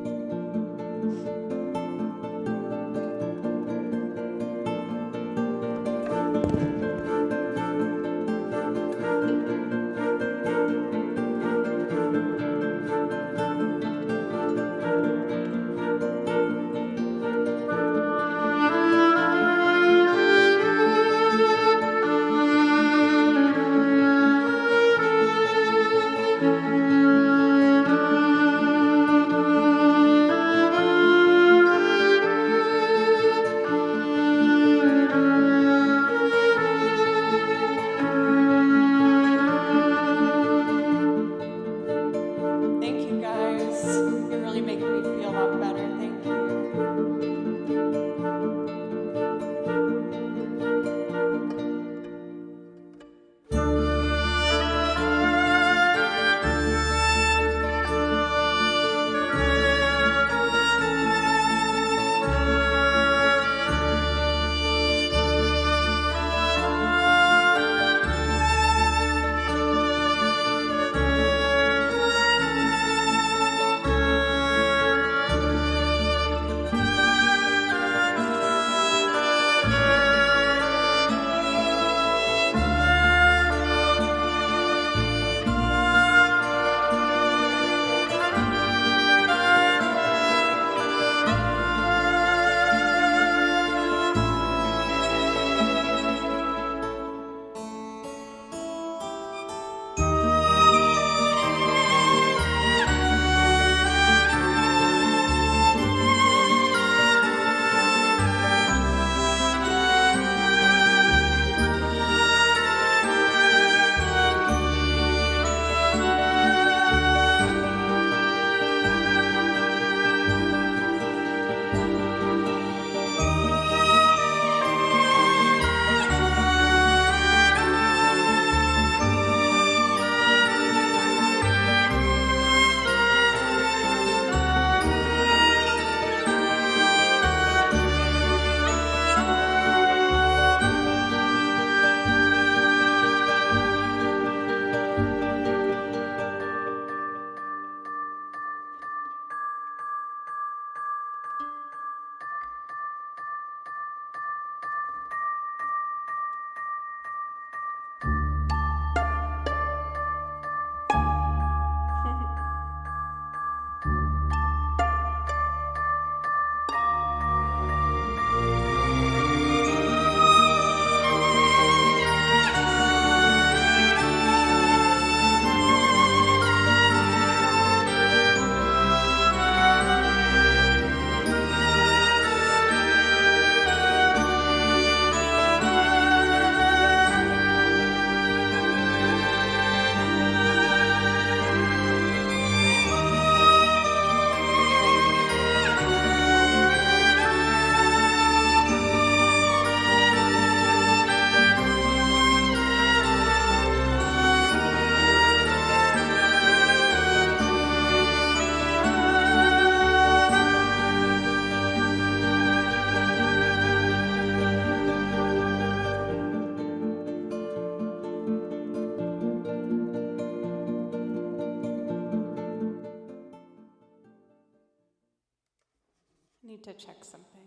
[SPEAKER 1] need to check something.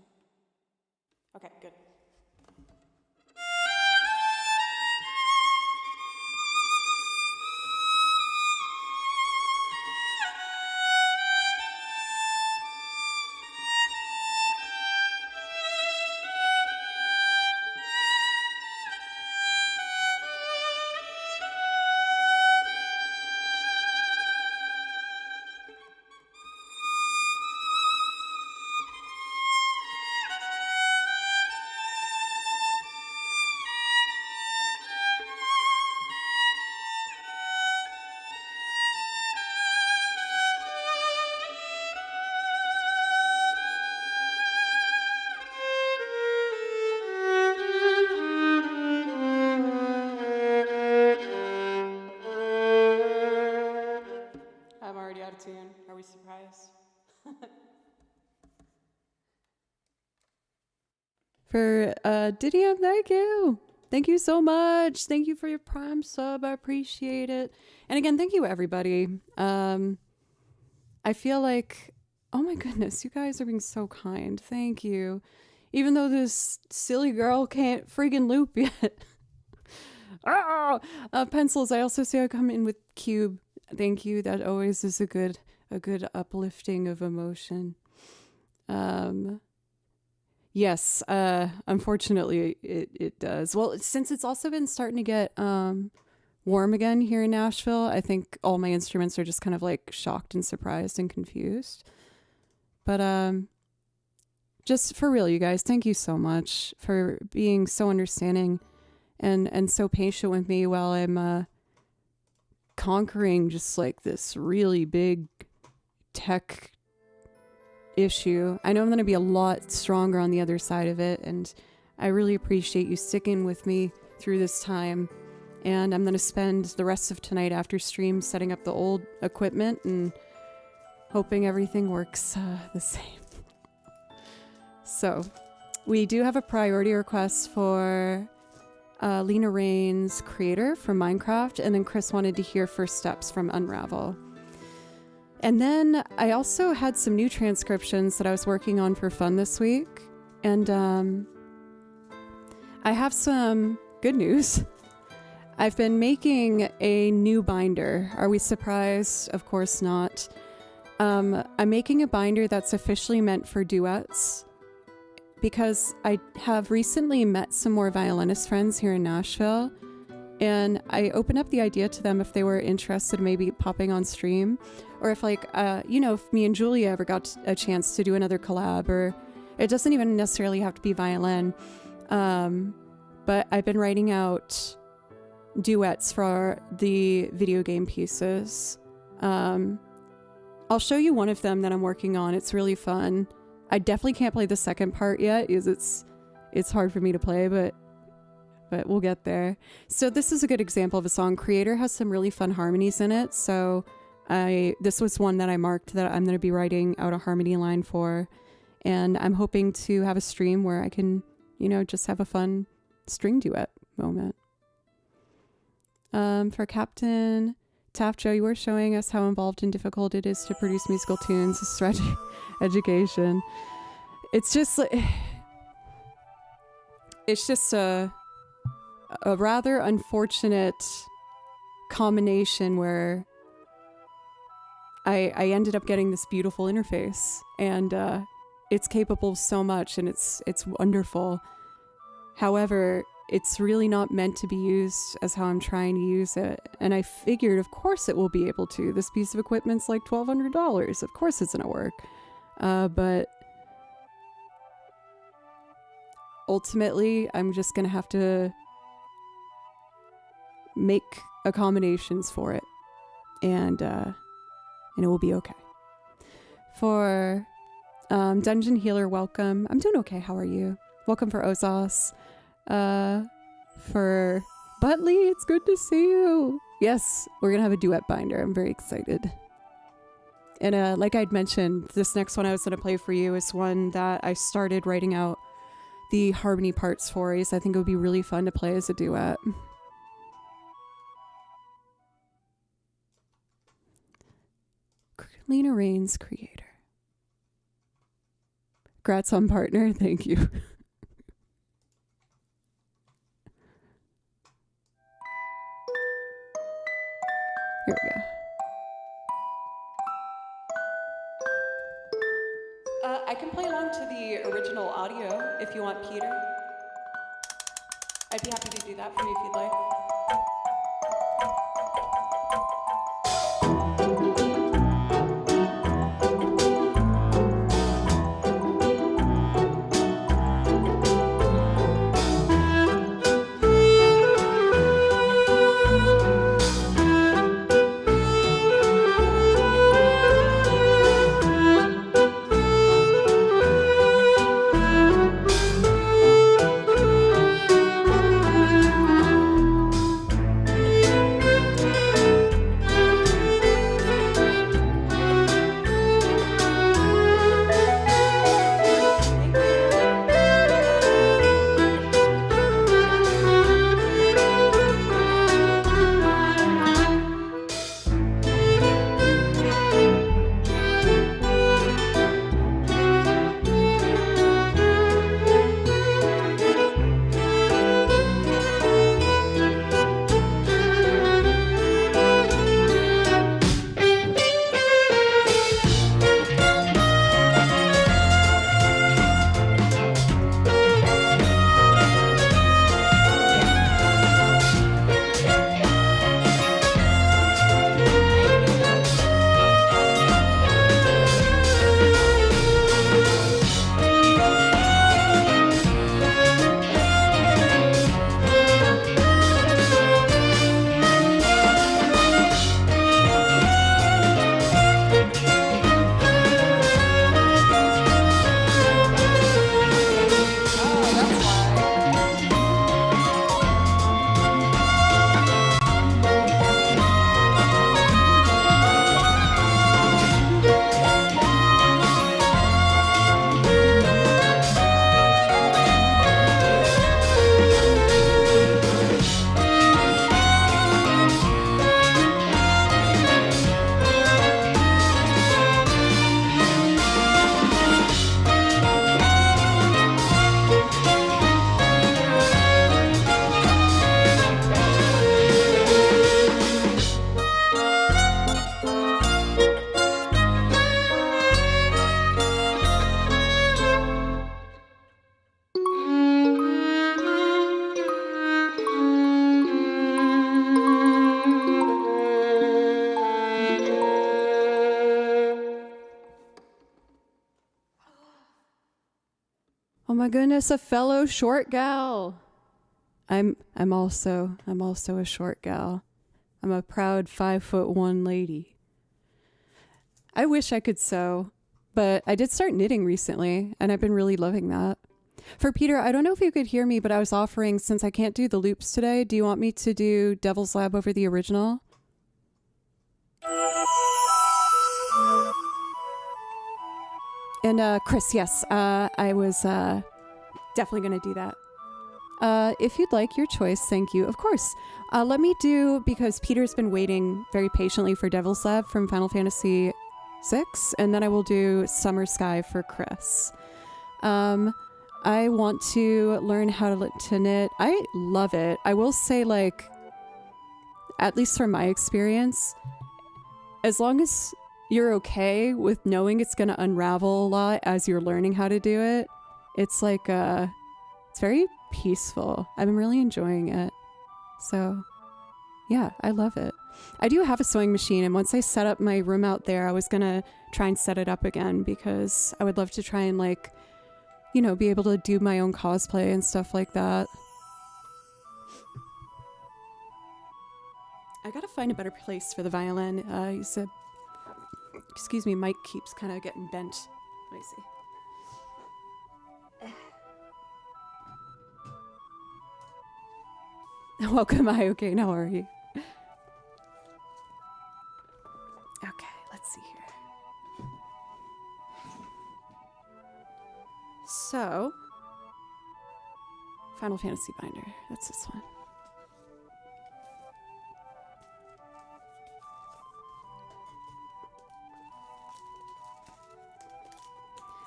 [SPEAKER 1] Okay, good. I'm already out of tune. Are we surprised? For Didium, thank you. Thank you so much. Thank you for your Prime sub. I appreciate it. And again, thank you, everybody. I feel like, oh my goodness, you guys are being so kind. Thank you. Even though this silly girl can't friggin' loop yet. Pencils, I also see I come in with Cube. Thank you. That always is a good uplifting of emotion. Yes, unfortunately it does. Well, since it's also been starting to get warm again here in Nashville, I think all my instruments are just kind of like shocked and surprised and confused. But just for real, you guys, thank you so much for being so understanding and so patient with me while I'm conquering just like this really big tech issue. I know I'm going to be a lot stronger on the other side of it, and I really appreciate you sticking with me through this time. And I'm going to spend the rest of tonight after stream setting up the old equipment and hoping everything works the same. So we do have a priority request for Lena Rain's Creator from Minecraft, and then Chris wanted to hear First Steps from Unravel. And then I also had some new transcriptions that I was working on for fun this week. And I have some good news. I've been making a new binder. Are we surprised? Of course not. I'm making a binder that's officially meant for duets because I have recently met some more violinist friends here in Nashville. And I opened up the idea to them if they were interested maybe popping on stream, or if like, if me and Julia ever got a chance to do another collab, or it doesn't even necessarily have to be violin. But I've been writing out duets for the video game pieces. I'll show you one of them that I'm working on. It's really fun. I definitely can't play the second part yet because it's hard for me to play, but we'll get there. So this is a good example of a song. Creator has some really fun harmonies in it. So this was one that I marked that I'm going to be writing out a harmony line for. And I'm hoping to have a stream where I can, just have a fun string duet moment. For Captain Taft Joe, you were showing us how involved and difficult it is to produce musical tunes. This is education. It's just a rather unfortunate combination where I ended up getting this beautiful interface, and it's capable of so much, and it's wonderful. However, it's really not meant to be used as how I'm trying to use it. And I figured, of course it will be able to. This piece of equipment's like $1,200. Of course it's gonna work. But ultimately, I'm just gonna have to make accommodations for it, and it will be okay. For Dungeon Healer, welcome. I'm doing okay. How are you? Welcome for Ozos. For Butley, it's good to see you. Yes, we're gonna have a duet binder. I'm very excited. And like I'd mentioned, this next one I was gonna play for you is one that I started writing out the harmony parts for. I think it would be really fun to play as a duet. Lena Rain's Creator. Congrats on partner. Thank you. Here we go. I can play along to the original audio if you want, Peter. I'd be happy to do that for you if you'd like. Oh my goodness, a fellow short gal. I'm also a short gal. I'm a proud 5'1" lady. I wish I could sew, but I did start knitting recently, and I've been really loving that. For Peter, I don't know if you could hear me, but I was offering, since I can't do the loops today, do you want me to do Devil's Lab over the original? And Chris, yes, I was definitely going to do that. If you'd like, your choice, thank you. Of course. Let me do, because Peter's been waiting very patiently for Devil's Lab from Final Fantasy VI, and then I will do Summer Sky for Chris. I want to learn how to knit. I love it. I will say, like, at least from my experience, as long as you're okay with knowing it's going to unravel a lot as you're learning how to do it, it's like, it's very peaceful. I've been really enjoying it. So, yeah, I love it. I do have a sewing machine, and once I set up my room out there, I was going to try and set it up again because I would love to try and, like, you know, be able to do my own cosplay and stuff like that. I gotta find a better place for the violin. You said, excuse me, mic keeps kind of getting bent. Let me see. Welcome, okay, how are you? Okay, let's see here. So, Final Fantasy binder, that's this one.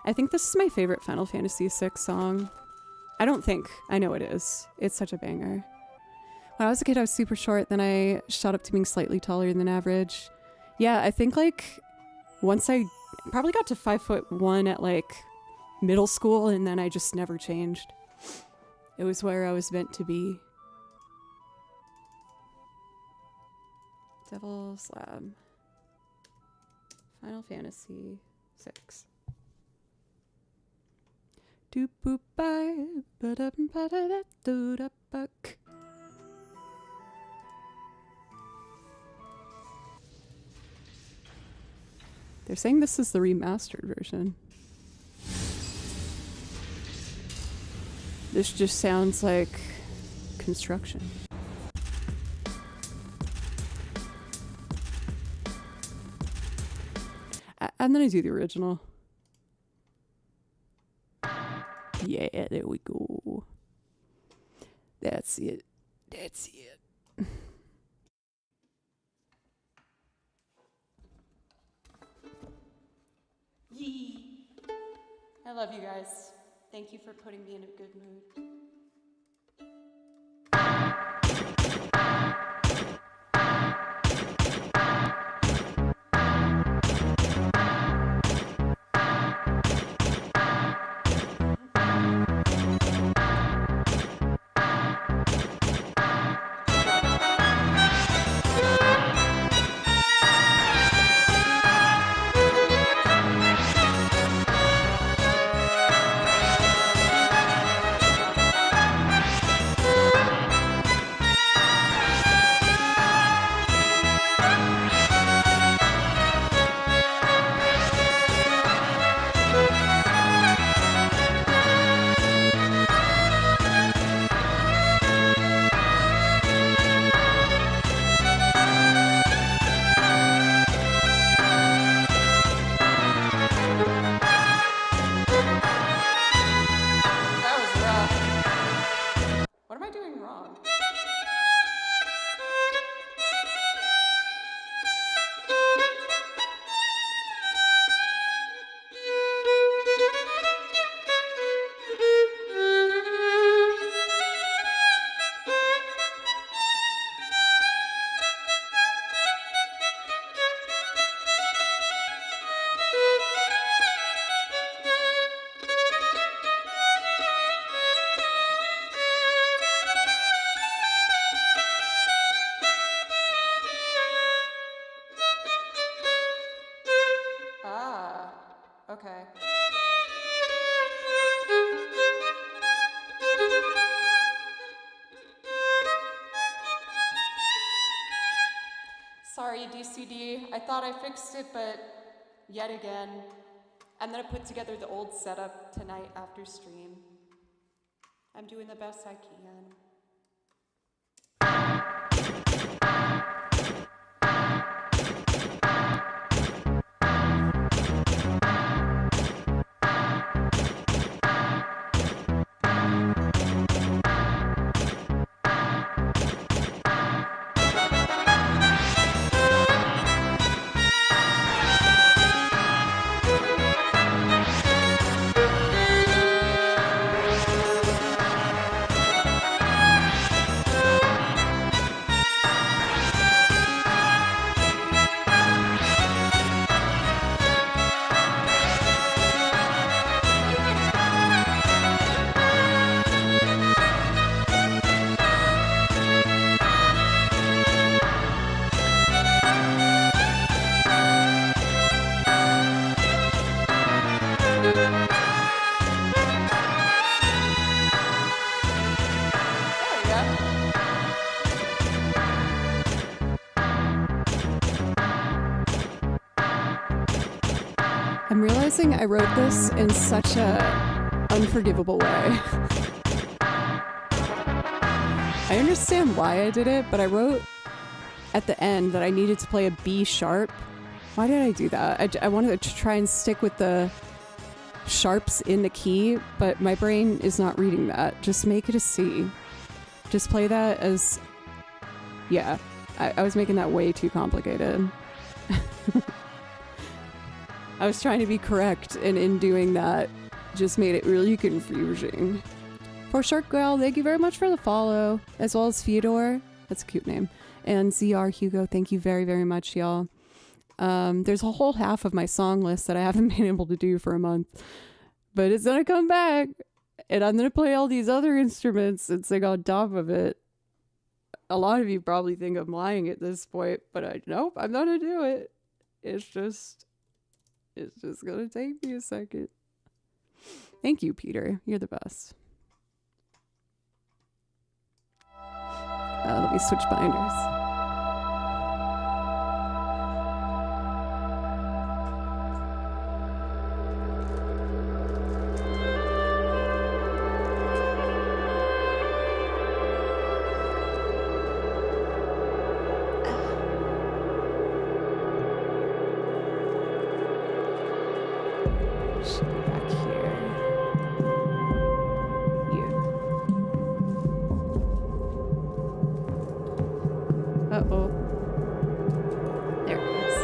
[SPEAKER 1] I think this is my favorite Final Fantasy VI song. I don't think. I know it is. It's such a banger. When I was a kid, I was super short. Then I shot up to being slightly taller than average. Yeah, I think like once I probably got to 5'1" at like middle school, and then I just never changed. It was where I was meant to be. Devil's Lab. Final Fantasy VI. Doop boop bye, ba da ba da da doo da buck. They're saying this is the remastered version. This just sounds like construction. I'm gonna do the original. Yeah, there we go. That's it. That's it. Yee. I love you guys. Thank you for putting me in a good mood. Okay. Sorry, DCD. I thought I fixed it, but yet again. I'm gonna put together the old setup tonight after stream. I'm doing the best I can. I'm realizing I wrote this in such a unforgivable way. I understand why I did it, but I wrote at the end that I needed to play a B sharp. Why did I do that? I wanted to try and stick with the sharps in the key, but my brain is not reading that. Just make it a C. Just play that as... Yeah, I was making that way too complicated. I was trying to be correct, and in doing that, just made it really confusing. For Shark Girl, thank you very much for the follow, as well as Fyodor. That's a cute name. And ZR Hugo, thank you very, very much, y'all. There's a whole half of my song list that I haven't been able to do for a month, but it's gonna come back, and I'm gonna play all these other instruments and sing on top of it. A lot of you probably think I'm lying at this point, but nope, I'm gonna do it. It's just gonna take me a second. Thank you, Peter. You're the best. Let me switch binders. Uh-oh. There it is.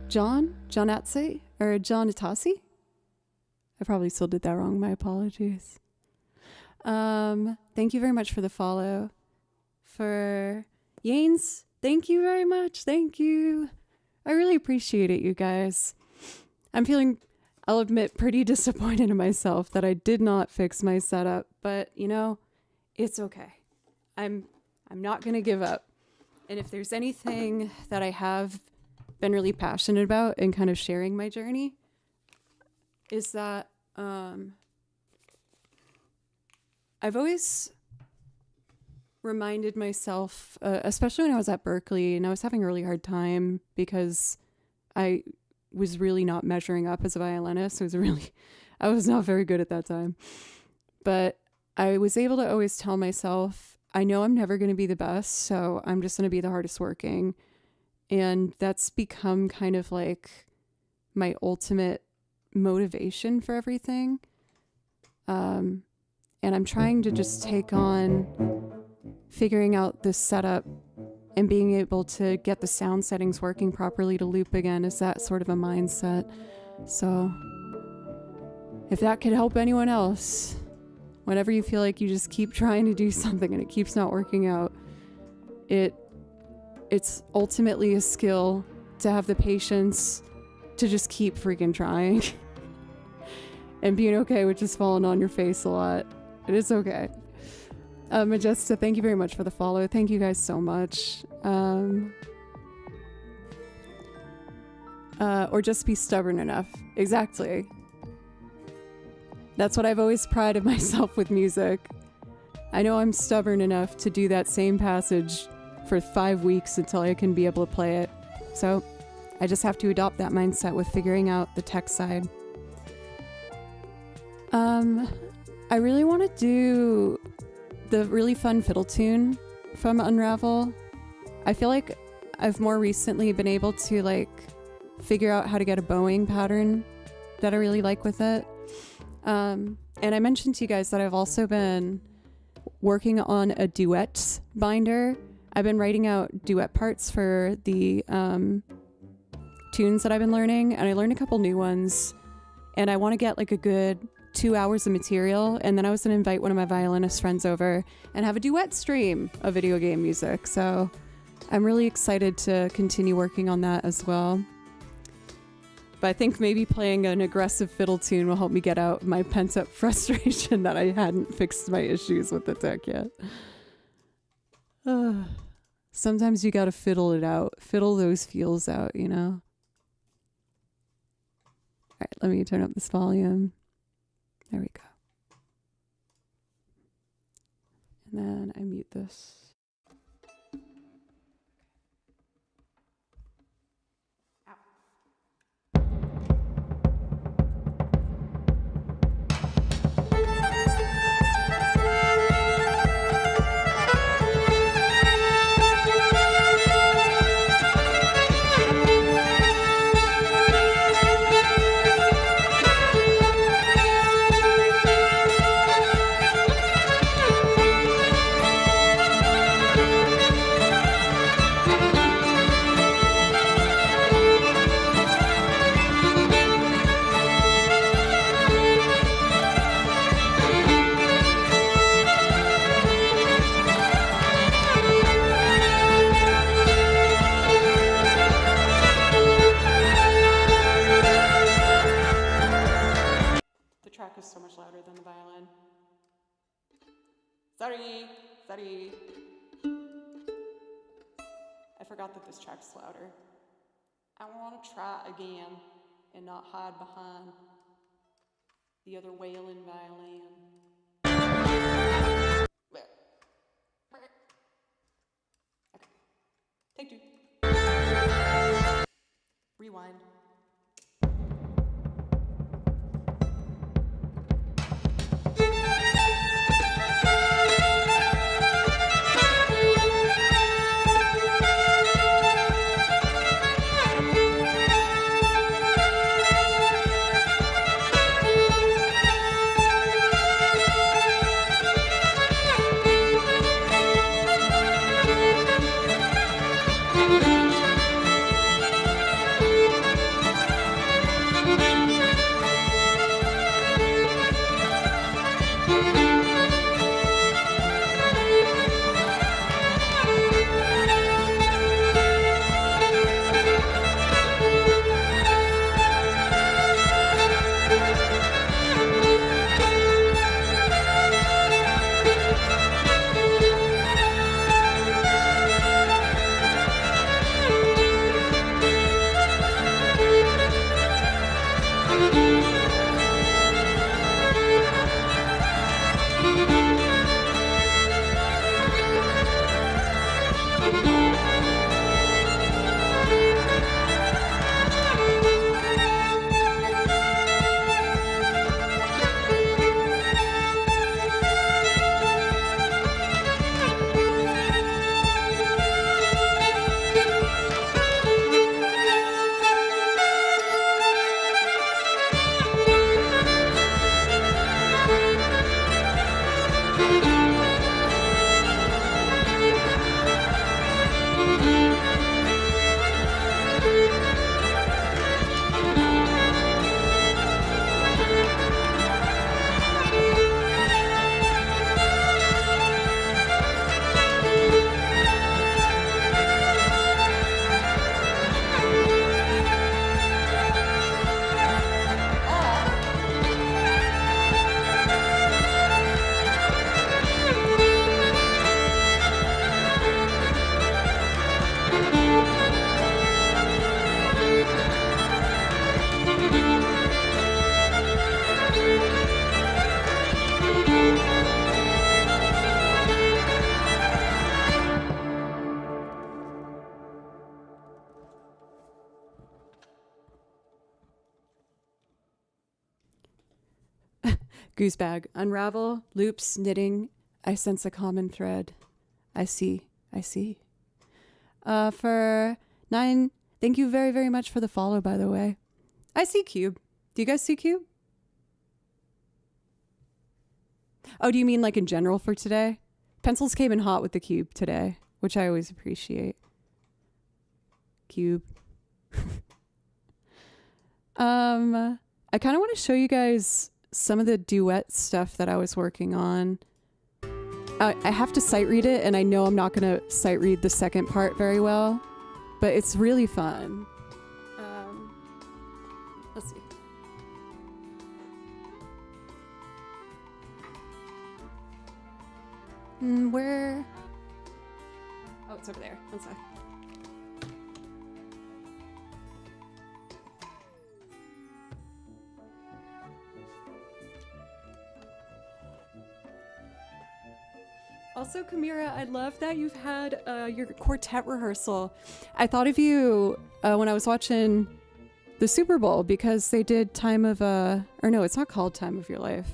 [SPEAKER 1] Jonatsi, or Jonatasi. I probably still did that wrong. My apologies. Thank you very much for the follow. For Yanes, thank you very much. Thank you. I really appreciate it, you guys. I'm feeling, I'll admit, pretty disappointed in myself that I did not fix my setup, but you know, it's okay. I'm not going to give up. And if there's anything that I have been really passionate about in kind of sharing my journey, is that I've always reminded myself, especially when I was at Berkeley and I was having a really hard time because I was really not measuring up as a violinist. I was not very good at that time. But I was able to always tell myself, I know I'm never going to be the best, so I'm just going to be the hardest working. And that's become kind of like my ultimate motivation for everything. And I'm trying to just take on figuring out this setup and being able to get the sound settings working properly to loop again is that sort of a mindset. So if that could help anyone else, whenever you feel like you just keep trying to do something and it keeps not working out, it's ultimately a skill to have the patience to just keep freaking trying and being okay with just falling on your face a lot. It is okay. Majesta, thank you very much for the follow. Thank you guys so much. Or just be stubborn enough. Exactly. That's what I've always prided myself with music. I know I'm stubborn enough to do that same passage for 5 weeks until I can be able to play it. So I just have to adopt that mindset with figuring out the tech side. I really want to do the really fun fiddle tune from Unravel. I feel like I've more recently been able to like figure out how to get a bowing pattern that I really like with it. And I mentioned to you guys that I've also been working on a duet binder. I've been writing out duet parts for the tunes that I've been learning, and I learned a couple new ones, and I want to get like a good 2 hours of material, and then I was going to invite one of my violinist friends over and have a duet stream of video game music. So I'm really excited to continue working on that as well. But I think maybe playing an aggressive fiddle tune will help me get out my pent-up frustration that I hadn't fixed my issues with the tech yet. Sometimes you gotta fiddle it out. Fiddle those feels out, you know? All right, let me turn up this volume. There we go. And then I mute this. Is so much louder than the violin. Sorry. I forgot that this track's louder. I want to try again and not hide behind the other wailing violin. Okay. Take 2. Rewind. Goose bag. Unravel, loops, knitting. I sense a common thread. I see. For 9, thank you very, very much for the follow, by the way. I see Cube. Do you guys see Cube? Oh, do you mean like in general for today? Pencils came in hot with the Cube today, which I always appreciate. Cube. I kind of want to show you guys some of the duet stuff that I was working on. I have to sight read it, and I know I'm not going to sight read the second part very well, but it's really fun. Let's see. Where? Oh, it's over there. One sec. Also, Kamira, I love that you've had your quartet rehearsal. I thought of you when I was watching the Super Bowl because they did Time of, or no, it's not called Time of Your Life.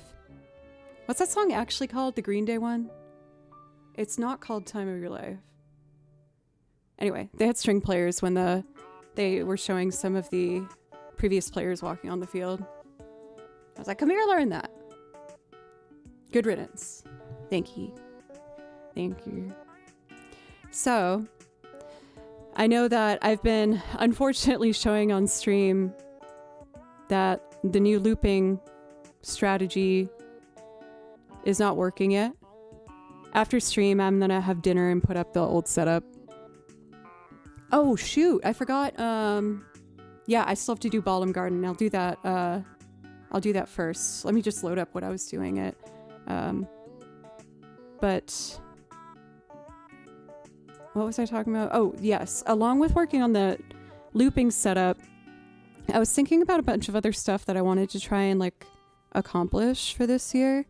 [SPEAKER 1] What's that song actually called? The Green Day one? It's not called Time of Your Life. Anyway, they had string players when they were showing some of the previous players walking on the field. I was like, Kamira learned that. Good riddance. Thank you. Thank you. So, I know that I've been unfortunately showing on stream that the new looping strategy is not working yet. After stream, I'm gonna have dinner and put up the old setup. Oh shoot, I forgot. Yeah, I still have to do Ballum Garden. I'll do that first. Let me just load up what I was doing it. But what was I talking about? Oh, yes. Along with working on the looping setup, I was thinking about a bunch of other stuff that I wanted to try and like accomplish for this year.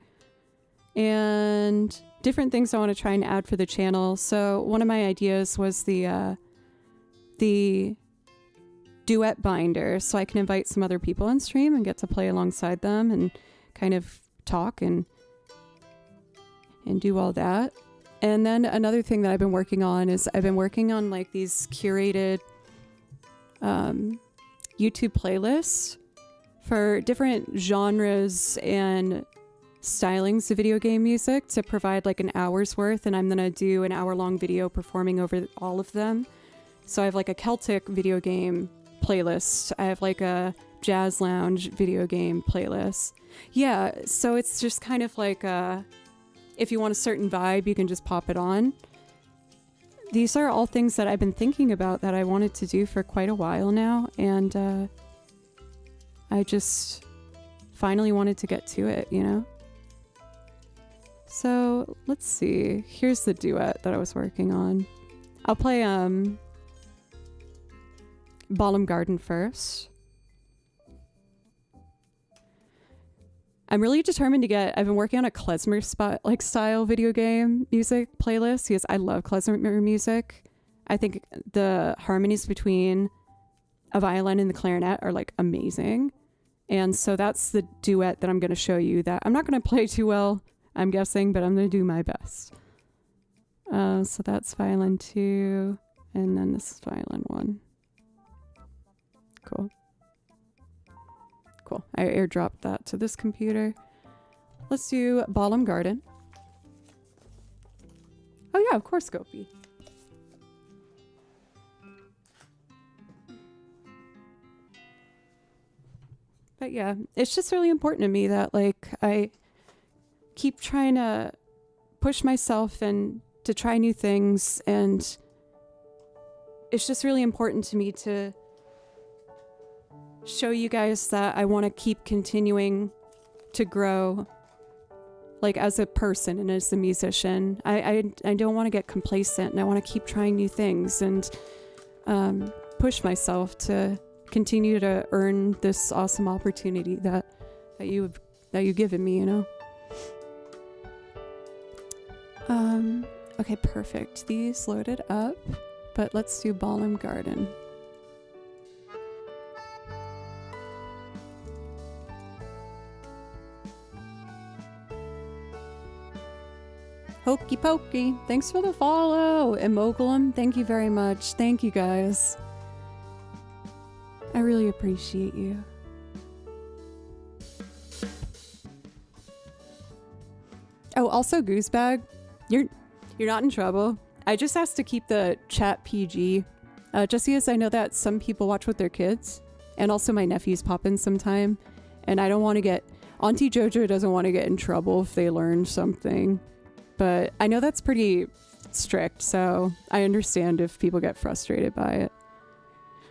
[SPEAKER 1] And different things I want to try and add for the channel. So one of my ideas was the duet binder, so I can invite some other people on stream and get to play alongside them and kind of talk and do all that. And then another thing that I've been working on is I've been working on like these curated YouTube playlists for different genres and stylings of video game music to provide like an hour's worth, and I'm gonna do an hour-long video performing over all of them. So I have like a Celtic video game playlist. I have like a jazz lounge video game playlist. Yeah, so it's just kind of like if you want a certain vibe, you can just pop it on. These are all things that I've been thinking about that I wanted to do for quite a while now, and I just finally wanted to get to it, you know? So let's see. Here's the duet that I was working on. I'll play Ballum Garden first. I'm really determined to get, I've been working on a klezmer style video game music playlist because I love klezmer music. I think the harmonies between a violin and the clarinet are like amazing. And so that's the duet that I'm going to show you that I'm not going to play too well, I'm guessing, but I'm going to do my best. So that's violin 2, and then this is violin 1. Cool. Cool. I airdropped that to this computer. Let's do Ballum Garden. Oh yeah, of course, Gopi. But yeah, it's just really important to me that like I keep trying to push myself and to try new things, and it's just really important to me to show you guys that I want to keep continuing to grow, like as a person and as a musician. I don't want to get complacent, and I want to keep trying new things and push myself to continue to earn this awesome opportunity that you've given me, you know. Okay, perfect. These loaded up, but let's do Ballum Garden. Hokey pokey. Thanks for the follow. And Mogulum, thank you very much. Thank you guys. I really appreciate you. Oh, also Goosebag, you're not in trouble. I just asked to keep the chat PG, just because I know that some people watch with their kids, and also my nephews pop in sometime, and I don't want to get Auntie Jojo doesn't want to get in trouble if they learn something, but I know that's pretty strict, so I understand if people get frustrated by it.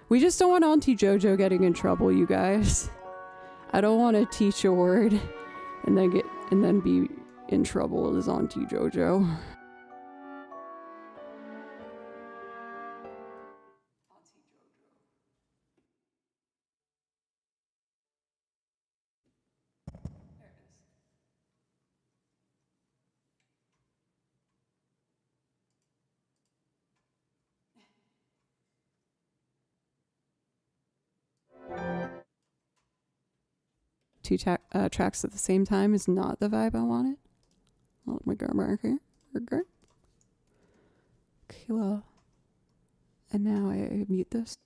[SPEAKER 1] We just don't want Auntie Jojo getting in trouble, you guys. I don't want to teach a word and then be in trouble as Auntie Jojo. Two tracks at the same time is not the vibe I wanted. Oh my god, right here. Okay. Okay, well. And now I mute this.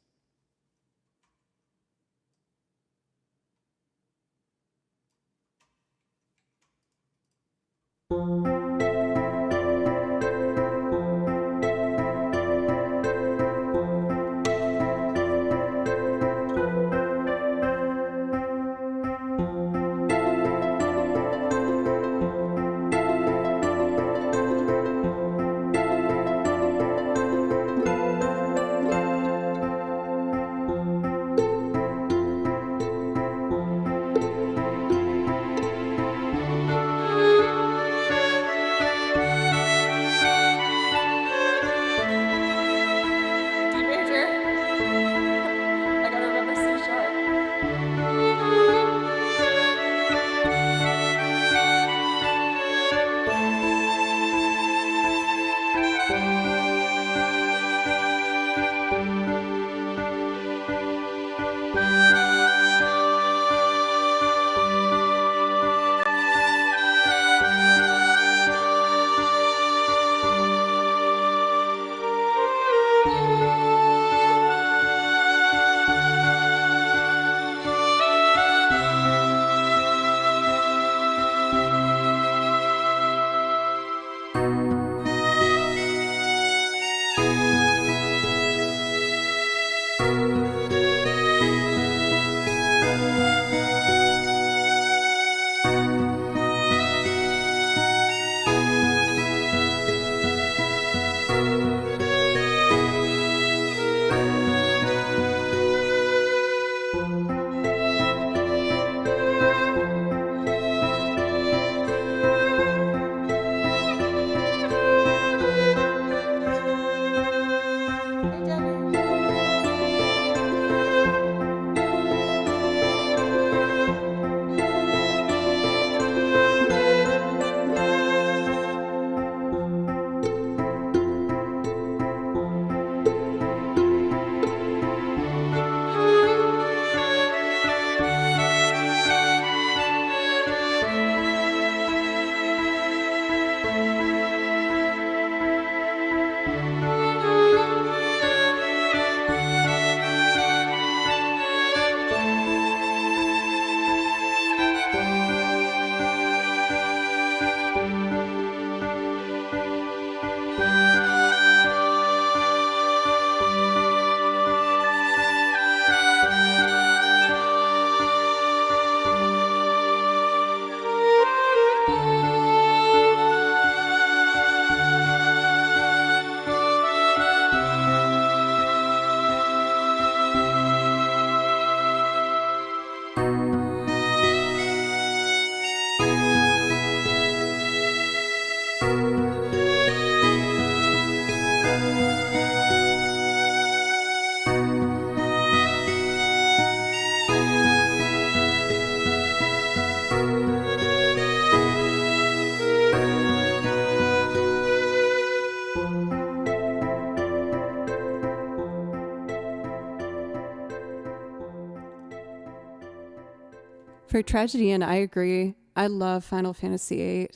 [SPEAKER 1] For Tragedy, and I agree. I love Final Fantasy VIII.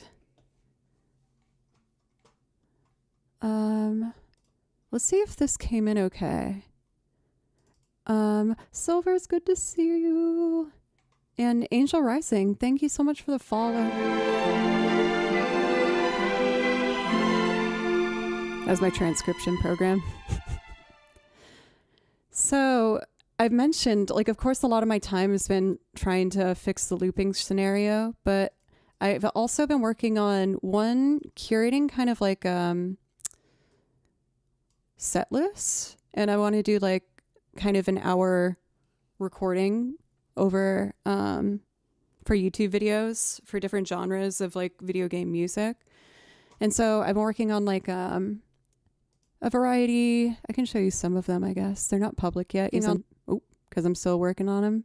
[SPEAKER 1] Let's see if this came in okay. Silver's good to see you. And Angel Rising, thank you so much for the follow. That was my transcription program. So I've mentioned, like, of course, a lot of my time has been trying to fix the looping scenario, but I've also been working on curating kind of like set lists, and I want to do like kind of an hour recording over for YouTube videos for different genres of like video game music. And so I've been working on like a variety. I can show you some of them, I guess. They're not public yet, because I'm still working on them.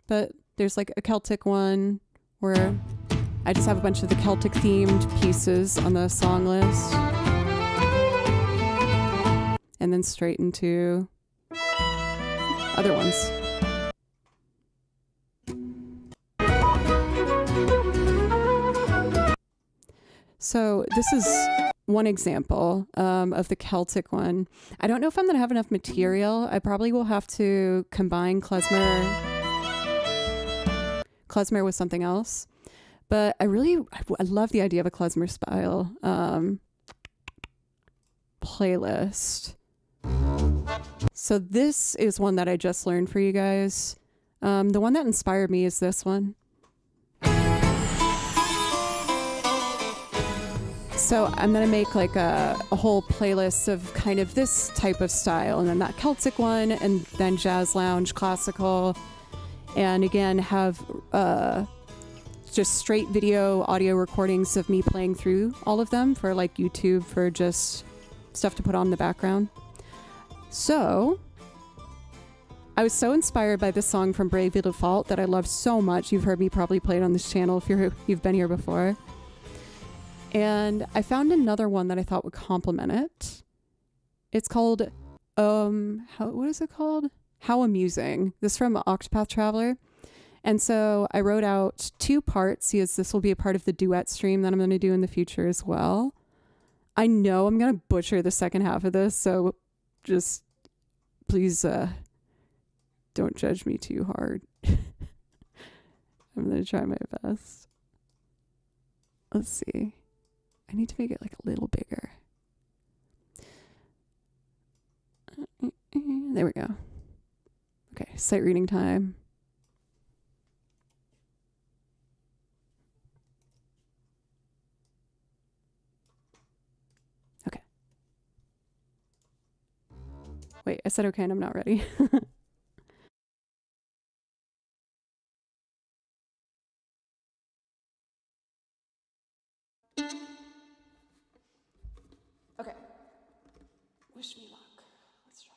[SPEAKER 1] But there's like a Celtic one where I just have a bunch of the Celtic themed pieces on the song list. And then straight into other ones. So this is one example of the Celtic one. I don't know if I'm going to have enough material. I probably will have to combine klezmer with something else. But I love the idea of a klezmer style playlist. So this is one that I just learned for you guys. The one that inspired me is this one. So I'm going to make like a whole playlist of kind of this type of style, and then that Celtic one, and then jazz lounge, classical, and again have just straight audio recordings of me playing through all of them for like YouTube, for just stuff to put on in the background. So I was so inspired by this song from Bravely Default that I love so much. You've heard me probably play it on this channel if you've been here before. And I found another one that I thought would complement it. It's called, what is it called? How Amusing. This is from Octopath Traveler. And so I wrote out 2 parts, because this will be a part of the duet stream that I'm going to do in the future as well. I know I'm going to butcher the second half of this, so just please don't judge me too hard. I'm going to try my best. Let's see. I need to make it like a little bigger. There we go. Okay, sight reading time. Okay. Wait, I said okay and I'm not ready. Okay. Wish me luck. Let's try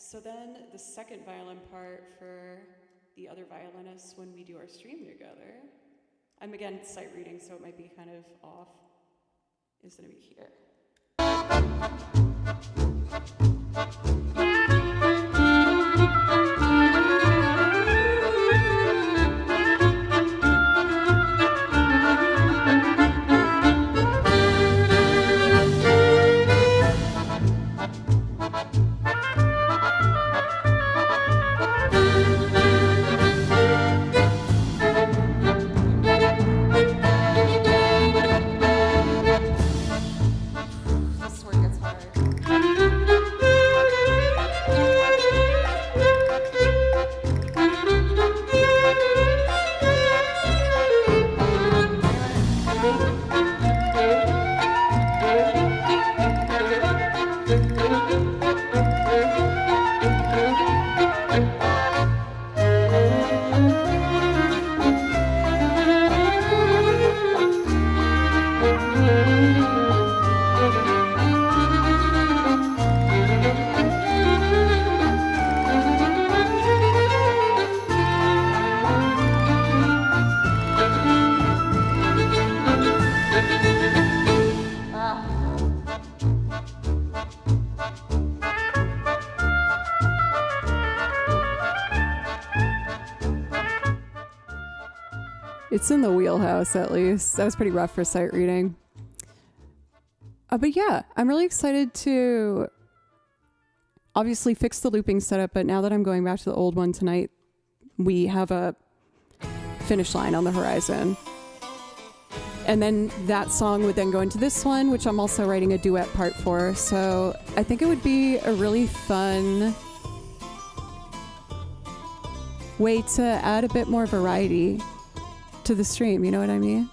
[SPEAKER 1] So then the second violin part for the other violinists when we do our stream together, I'm again sight reading, so it might be kind of off, is going to be here. It's in the wheelhouse, at least. That was pretty rough for sight reading. But yeah, I'm really excited to obviously fix the looping setup, but now that I'm going back to the old one tonight, we have a finish line on the horizon. And then that song would then go into this one, which I'm also writing a duet part for. So I think it would be a really fun way to add a bit more variety to the stream, you know what I mean?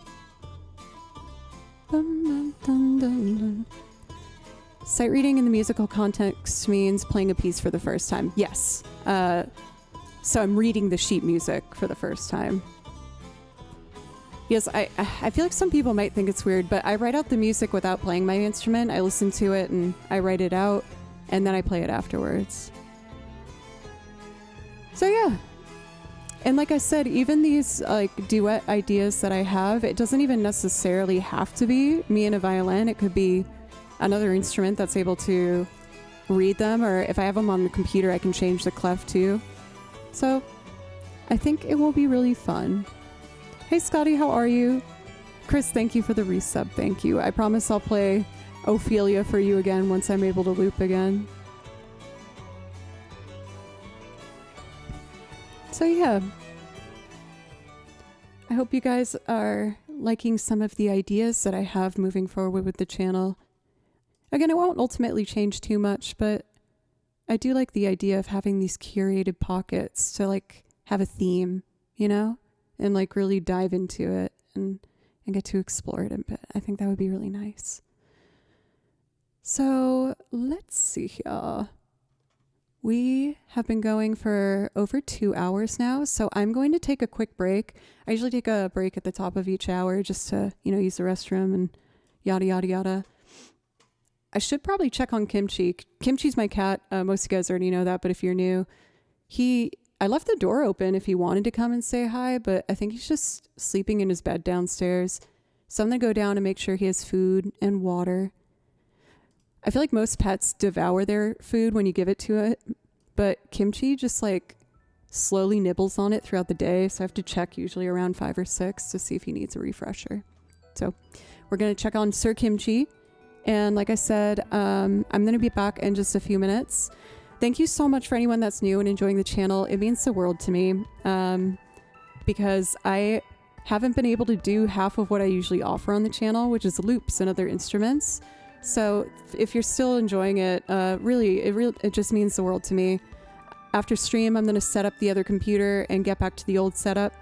[SPEAKER 1] Sight reading in the musical context means playing a piece for the first time. Yes. So I'm reading the sheet music for the first time. Yes, I feel like some people might think it's weird, but I write out the music without playing my instrument. I listen to it and I write it out, and then I play it afterwards. So yeah. And like I said, even these like duet ideas that I have, it doesn't even necessarily have to be me and a violin. It could be another instrument that's able to read them, or if I have them on the computer, I can change the clef too. So I think it will be really fun. Hey Scotty, how are you? Chris, thank you for the resub. Thank you. I promise I'll play Ophelia for you again once I'm able to loop again. So yeah, I hope you guys are liking some of the ideas that I have moving forward with the channel. Again, it won't ultimately change too much, but I do like the idea of having these curated pockets to like have a theme, you know, and like really dive into it and get to explore it a bit. I think that would be really nice. So let's see here. We have been going for over 2 hours now, so I'm going to take a quick break. I usually take a break at the top of each hour just to, you know, use the restroom and yada, yada, yada. I should probably check on Kimchi. Kimchi's my cat. Most of you guys already know that, but if you're new, I left the door open if he wanted to come and say hi, but I think he's just sleeping in his bed downstairs. So I'm going to go down and make sure he has food and water. I feel like most pets devour their food when you give it to it, but Kimchi just like slowly nibbles on it throughout the day. So I have to check usually around 5 or 6 to see if he needs a refresher. So we're going to check on Sir Kimchi. And like I said, I'm going to be back in just a few minutes. Thank you so much for anyone that's new and enjoying the channel. It means the world to me because I haven't been able to do half of what I usually offer on the channel, which is loops and other instruments. So if you're still enjoying it, it just means the world to me. After stream, I'm going to set up the other computer and get back to the old setup.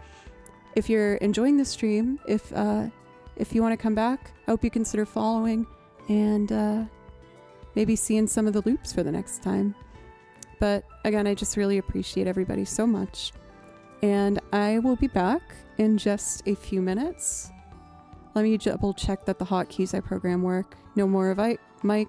[SPEAKER 1] If you're enjoying the stream, if you want to come back, I hope you consider following and maybe seeing some of the loops for the next time. But again, I just really appreciate everybody so much. And I will be back in just a few minutes. Let me double check that the hotkeys I program work. No more of mic.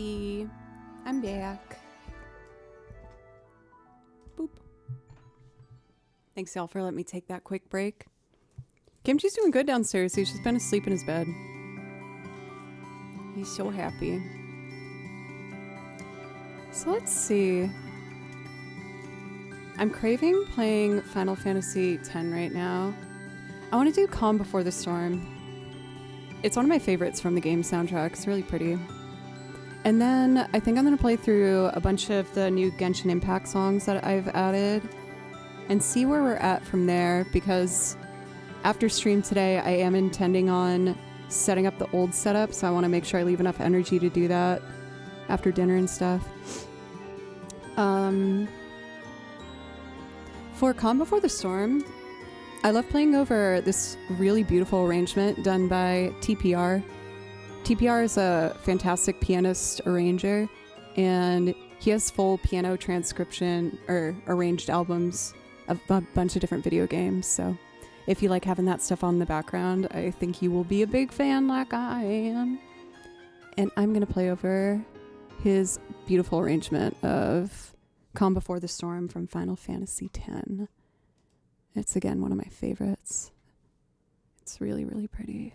[SPEAKER 1] Hey, I'm back. Boop. Thanks, y'all, for letting me take that quick break. Kimchi's doing good downstairs. He's just been asleep in his bed. He's so happy. So let's see. I'm craving playing Final Fantasy X right now. I want to do Calm Before the Storm. It's one of my favorites from the game soundtrack. It's really pretty. And then I think I'm going to play through a bunch of the new Genshin Impact songs that I've added and see where we're at from there, because after stream today, I am intending on setting up the old setup, so I want to make sure I leave enough energy to do that after dinner and stuff. For Calm Before the Storm, I love playing over this really beautiful arrangement done by TPR. TPR is a fantastic pianist arranger, and he has full piano transcription or arranged albums of a bunch of different video games. So if you like having that stuff on in the background, I think you will be a big fan like I am. And I'm going to play over his beautiful arrangement of Calm Before the Storm from Final Fantasy X. It's, again, one of my favorites. It's really, really pretty.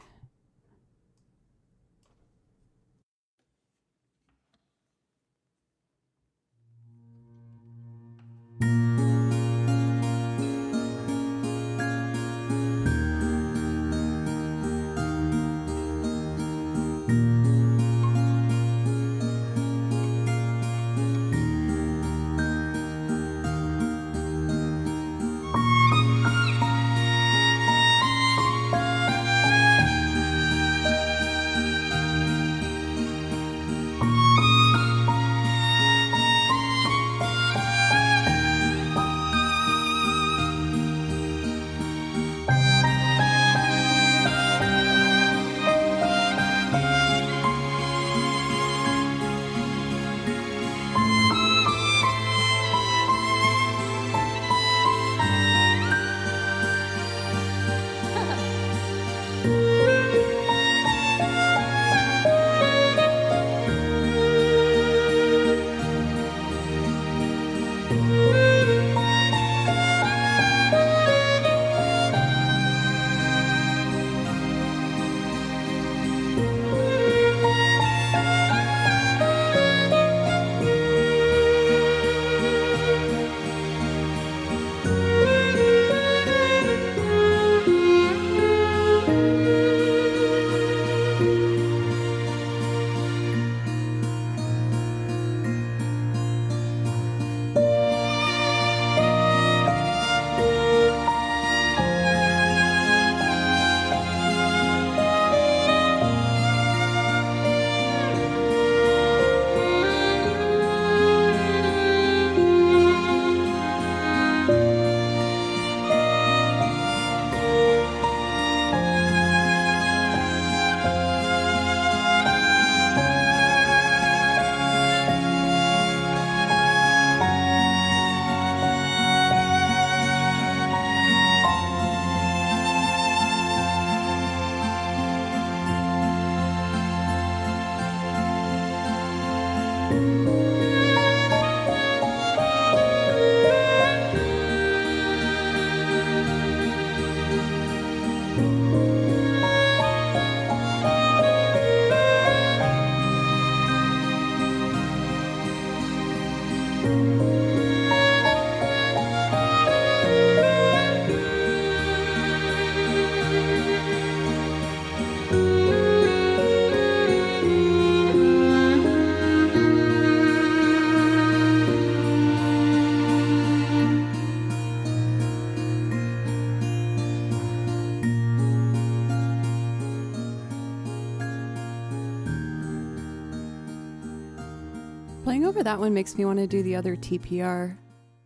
[SPEAKER 1] Playing over that one makes me want to do the other TPR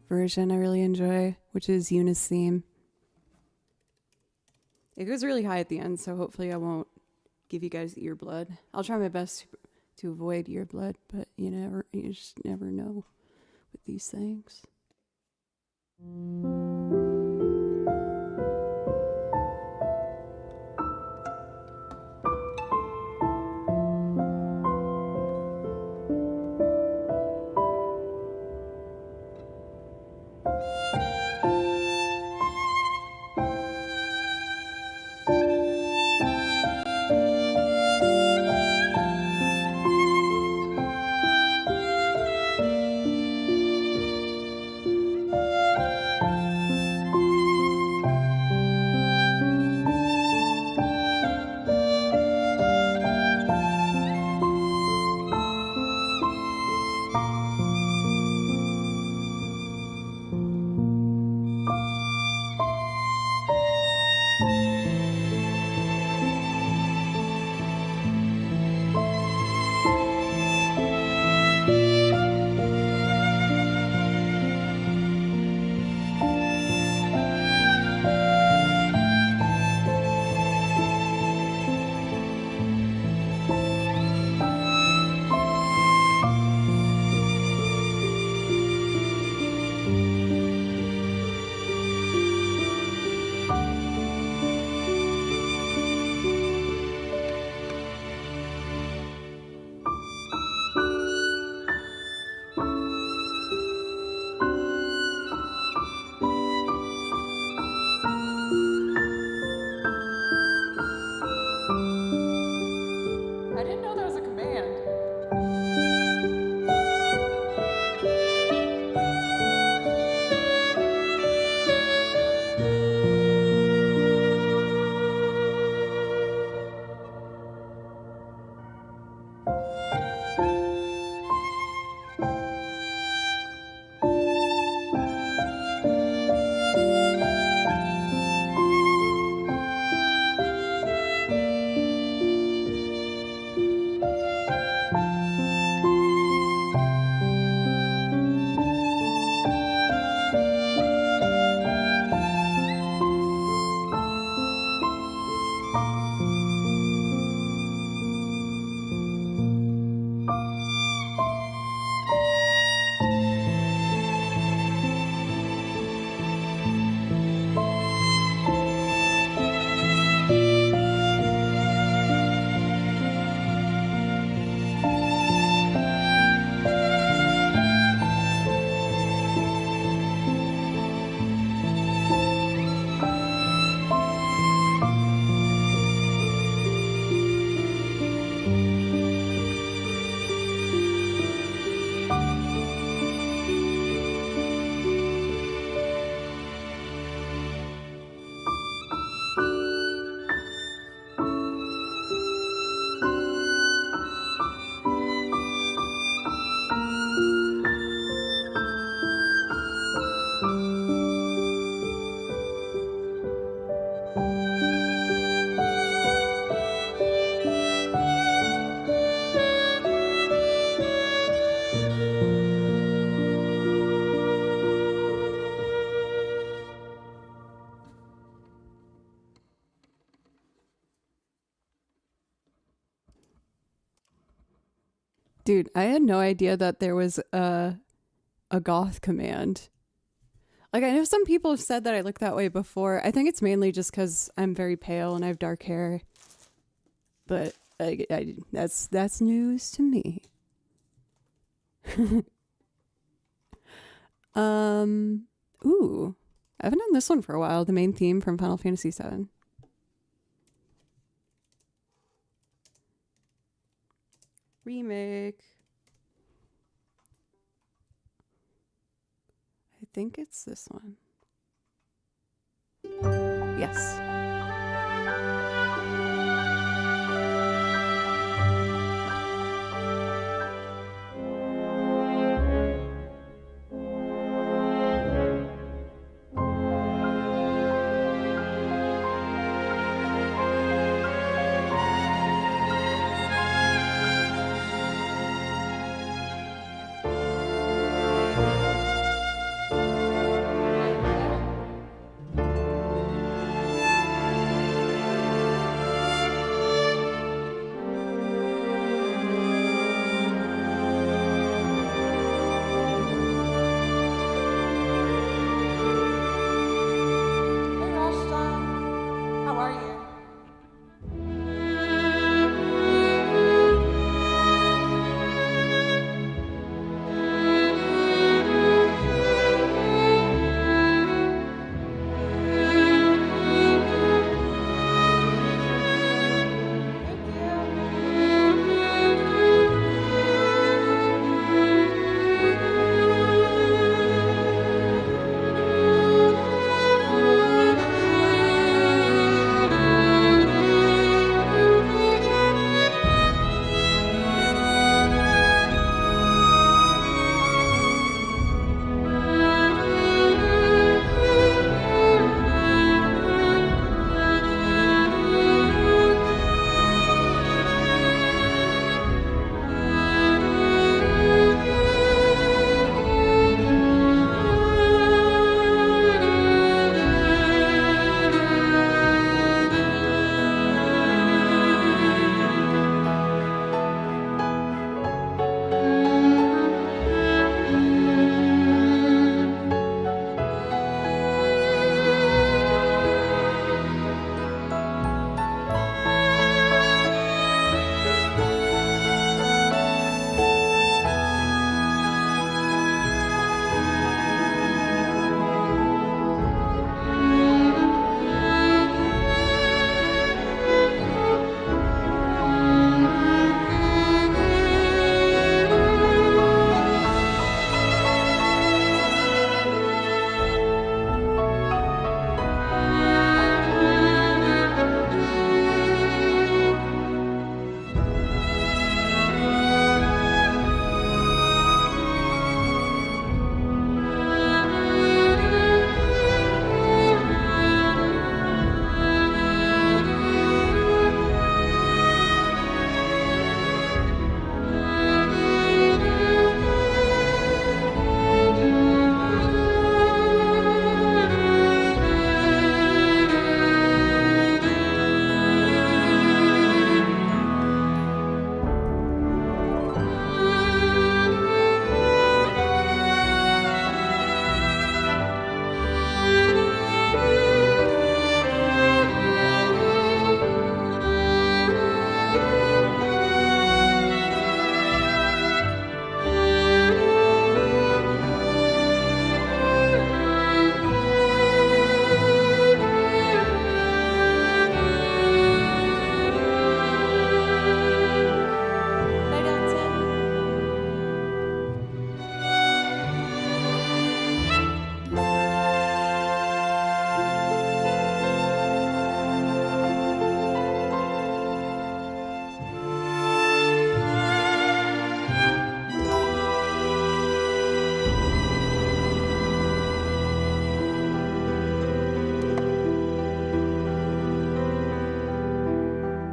[SPEAKER 1] version I really enjoy, which is Yuna's theme. It goes really high at the end, so hopefully I won't give you guys ear blood. I'll try my best to avoid ear blood, but you just never know with these things. Dude, I had no idea that there was a goth command. Like, I know some people have said that I look that way before. I think it's mainly just because I'm very pale and I have dark hair. But that's news to me. Ooh, I haven't done this one for a while. The main theme from Final Fantasy VII. Remake. I think it's this one. Yes.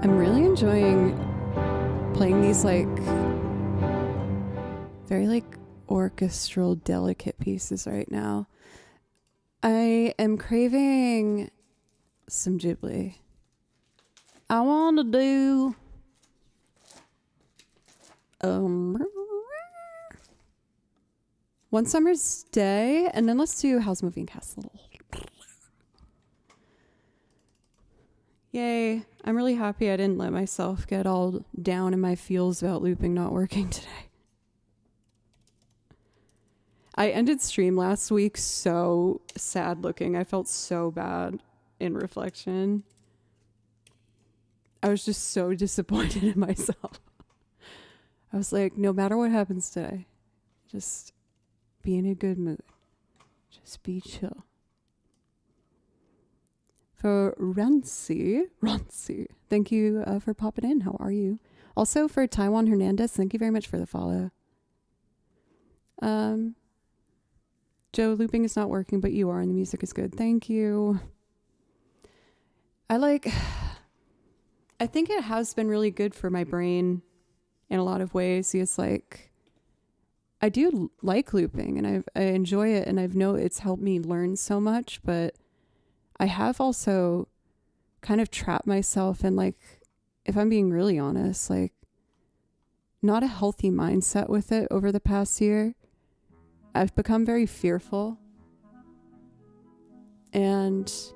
[SPEAKER 1] I'm really enjoying playing these like very like orchestral delicate pieces right now. I am craving some Ghibli. I want to do One Summer's Day, and then let's do How's Moving Castle. Yay. I'm really happy I didn't let myself get all down in my feels about looping not working today. I ended stream last week so sad looking. I felt so bad in reflection. I was just so disappointed in myself. I was like, no matter what happens today, just be in a good mood. Just be chill. For Rancy, thank you for popping in. How are you? Also for Taiwan Hernandez, thank you very much for the follow. Joe, looping is not working, but you are, and the music is good. Thank you. I think it has been really good for my brain in a lot of ways. It's like, I do like looping, and I enjoy it, and I've know it's helped me learn so much, but I have also kind of trapped myself in, like, if I'm being really honest, like, not a healthy mindset with it over the past year. I've become very fearful, but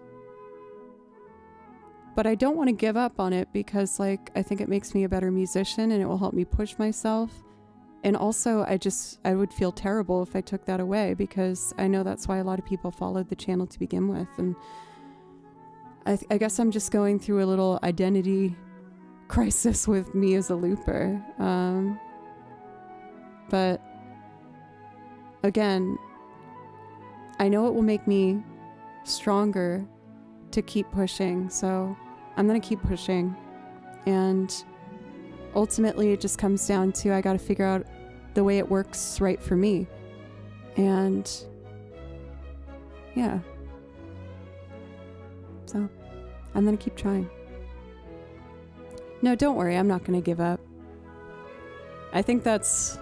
[SPEAKER 1] I don't want to give up on it because, like, I think it makes me a better musician and it will help me push myself. And also I would feel terrible if I took that away, because I know that's why a lot of people followed the channel to begin with. And I guess I'm just going through a little identity crisis with me as a looper. But again, I know it will make me stronger to keep pushing. So I'm going to keep pushing. And ultimately it just comes down to, I got to figure out the way it works right for me. And yeah. So I'm going to keep trying. No, don't worry. I'm not going to give up. I think that's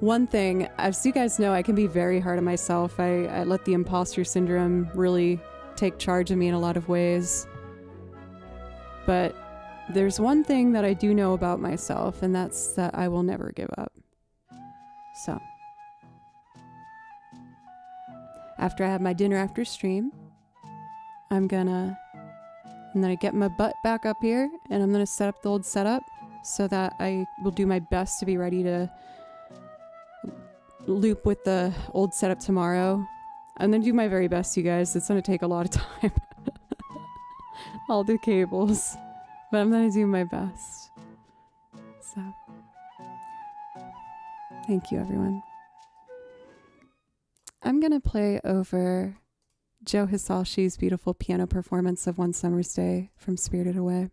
[SPEAKER 1] one thing. As you guys know, I can be very hard on myself. I let the imposter syndrome really take charge of me in a lot of ways. But there's one thing that I do know about myself, and that's that I will never give up. So, after I have my dinner after stream, I'm gonna get my butt back up here, and I'm gonna set up the old setup so that I will do my best to be ready to loop with the old setup tomorrow. I'm gonna do my very best, you guys. It's gonna take a lot of time. All the cables. But I'm gonna do my best. So, thank you, everyone. I'm gonna play over Joe Hisashi's beautiful piano performance of One Summer's Day from Spirited Away.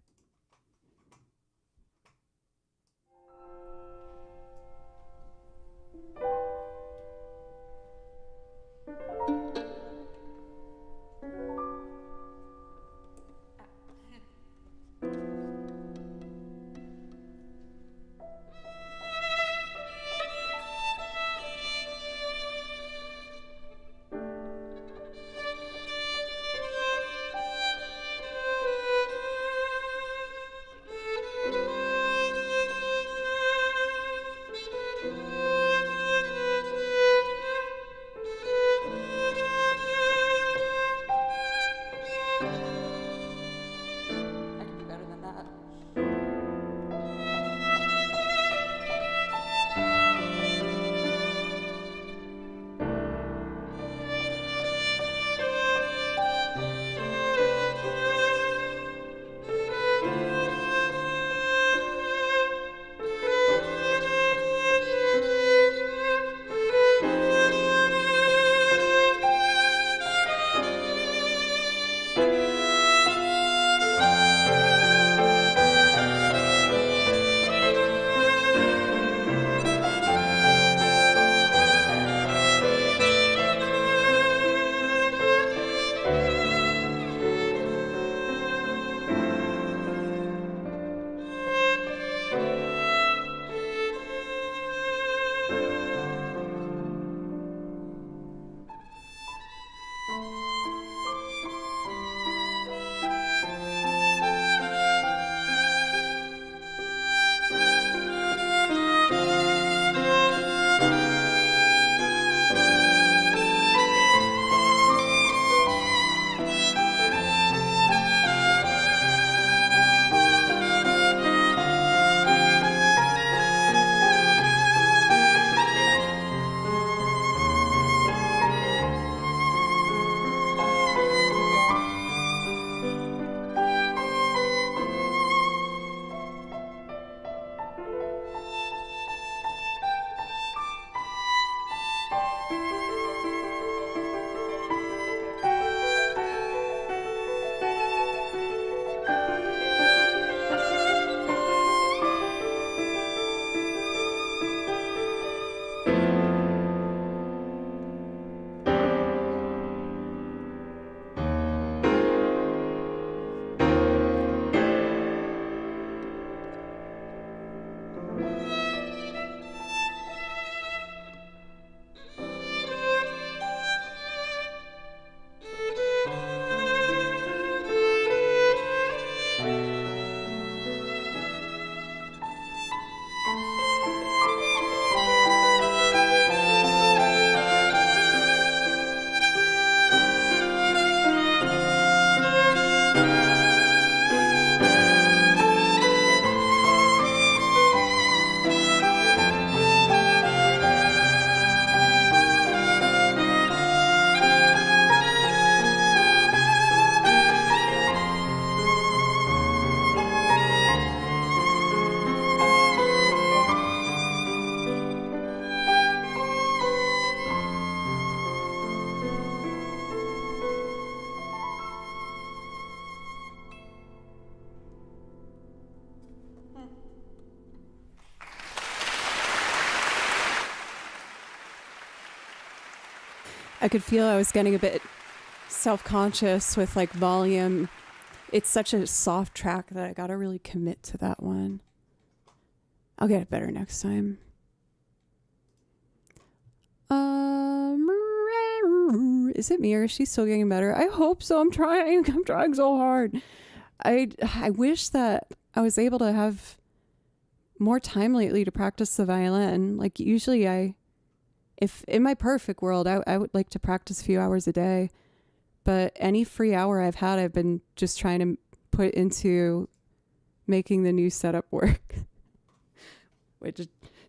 [SPEAKER 1] I could feel I was getting a bit self-conscious with like volume. It's such a soft track that I gotta really commit to that one. I'll get it better next time. Is it me or is she still getting better? I hope so. I'm trying so hard. I wish that I was able to have more time lately to practice the violin. Like usually if in my perfect world, I would like to practice a few hours a day, but any free hour I've had, I've been just trying to put into making the new setup work, which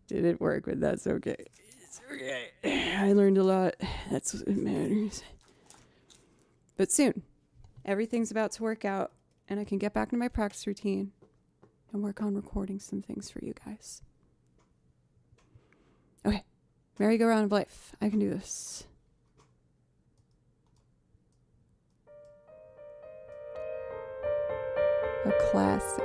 [SPEAKER 1] didn't work, but that's okay. It's okay. I learned a lot. That's what matters. But soon, everything's about to work out and I can get back into my practice routine and work on recording some things for you guys. Okay. Merry-go-round of life. I can do this. A classic.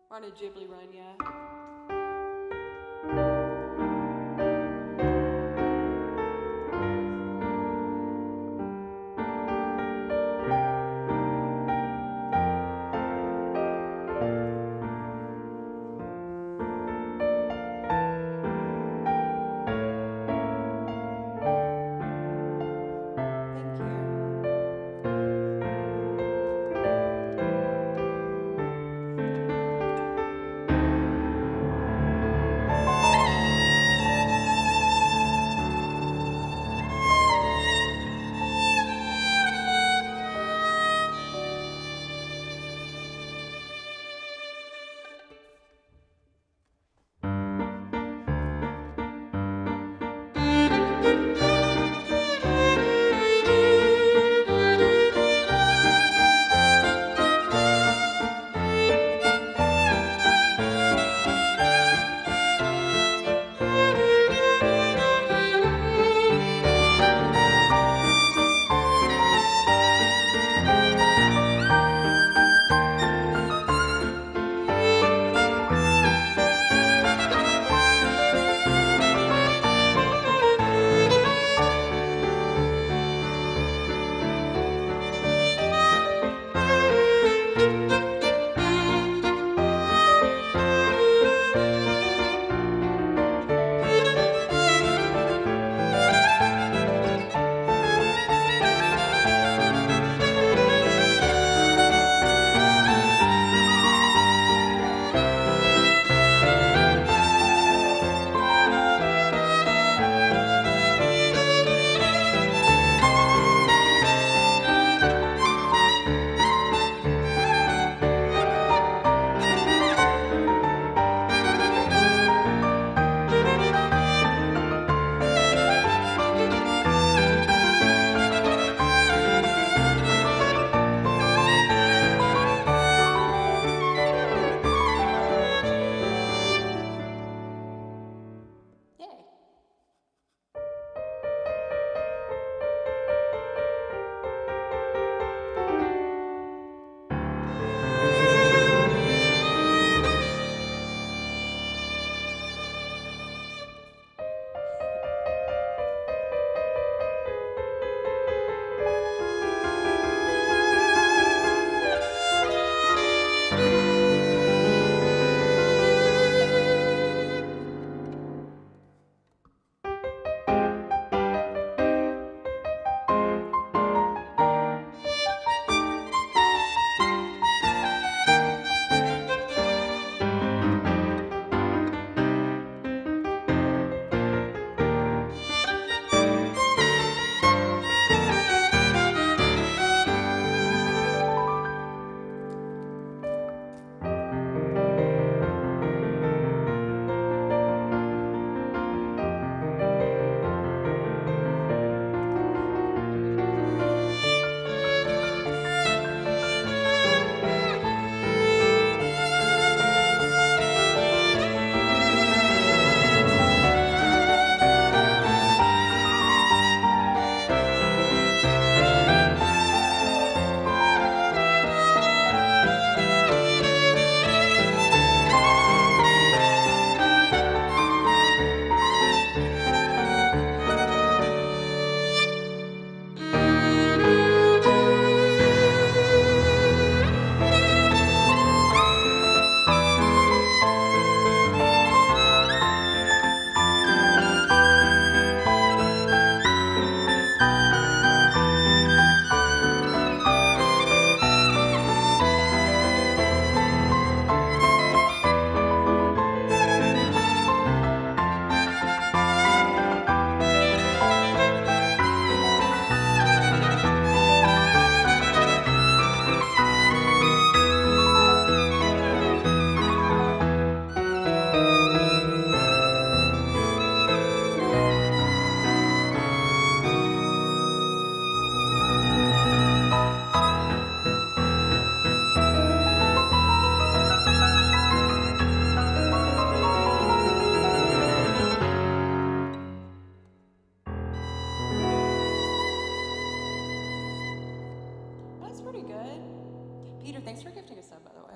[SPEAKER 1] We're on a Ghibli run, yeah. Peter, thanks for gifting a sub, by the way.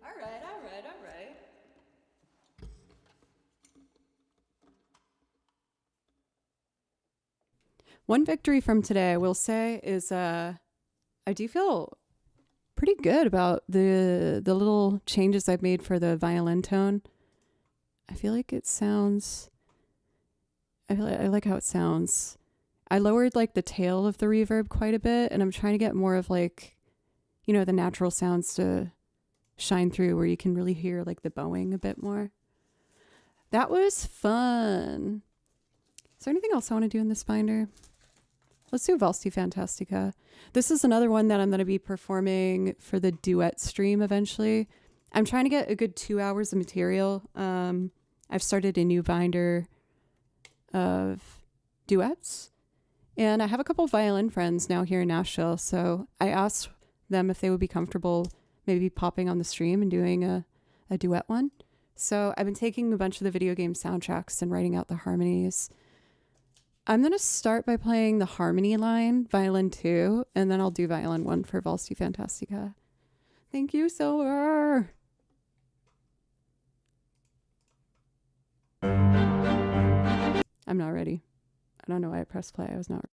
[SPEAKER 1] All right. One victory from today, I will say, is I do feel pretty good about the little changes I've made for the violin tone. I feel like it sounds... I like how it sounds. I lowered like the tail of the reverb quite a bit, and I'm trying to get more of like, you know, the natural sounds to shine through where you can really hear like the bowing a bit more. That was fun. Is there anything else I want to do in this binder? Let's do Valsti Fantastica. This is another one that I'm going to be performing for the duet stream eventually. I'm trying to get a good 2 hours of material. I've started a new binder of duets, and I have a couple of violin friends now here in Nashville, so I asked them if they would be comfortable maybe popping on the stream and doing a duet one. So I've been taking a bunch of the video game soundtracks and writing out the harmonies. I'm going to start by playing the harmony line, violin 2, and then I'll do violin 1 for Valsti Fantastica. Thank you, Silver! I'm not ready. I don't know why I pressed play. I was not ready.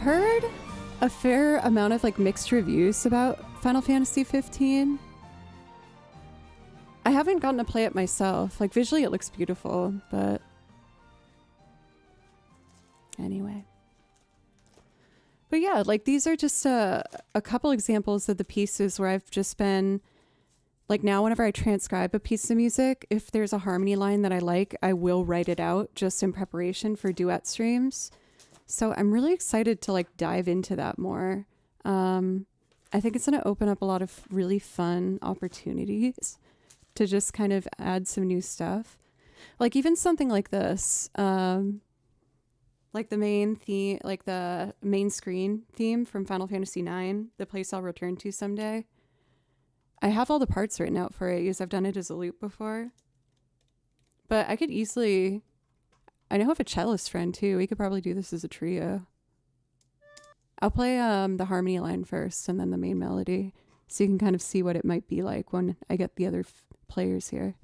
[SPEAKER 1] I've heard a fair amount of like mixed reviews about Final Fantasy 15. I haven't gotten to play it myself. Like visually it looks beautiful, but anyway. But yeah, like these are just a couple examples of the pieces where I've just been like, now whenever I transcribe a piece of music, if there's a harmony line that I like, I will write it out just in preparation for duet streams. So I'm really excited to like dive into that more. I think it's going to open up a lot of really fun opportunities to just kind of add some new stuff. Like even something like this, like the main theme, like the main screen theme from Final Fantasy IX, the place I'll return to someday. I have all the parts written out for it because I've done it as a loop before. But I could easily, I know I have a cellist friend too. We could probably do this as a trio. I'll play the harmony line first and then the main melody, so you can kind of see what it might be like when I get the other players here.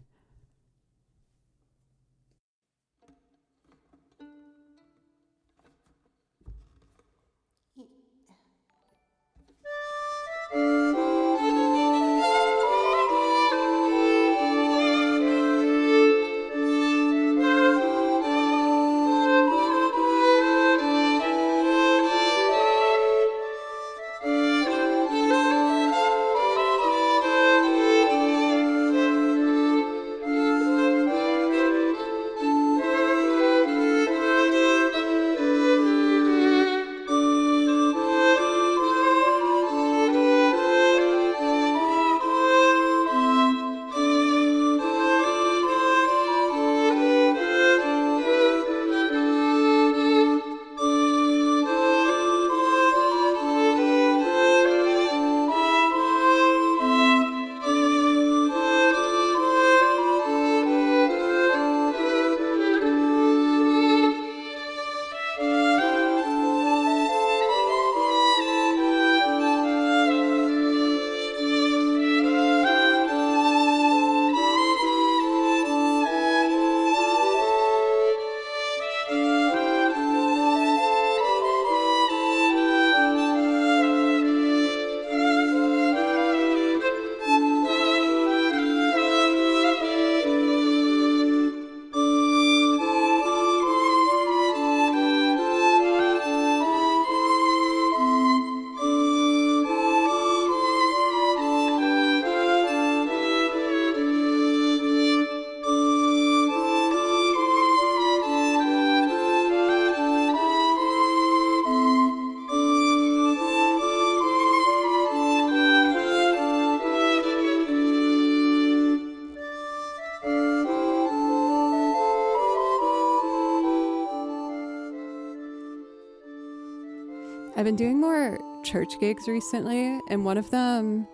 [SPEAKER 1] I've been doing more church gigs recently, and one of them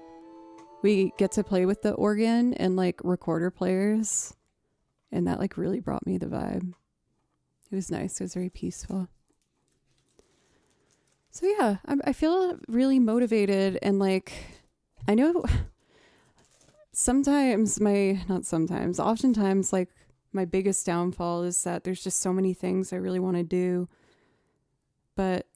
[SPEAKER 1] we get to play with the organ and like recorder players, and that like really brought me the vibe. It was nice. It was very peaceful. So yeah, I feel really motivated, and like I know oftentimes like my biggest downfall is that there's just so many things I really want to do, but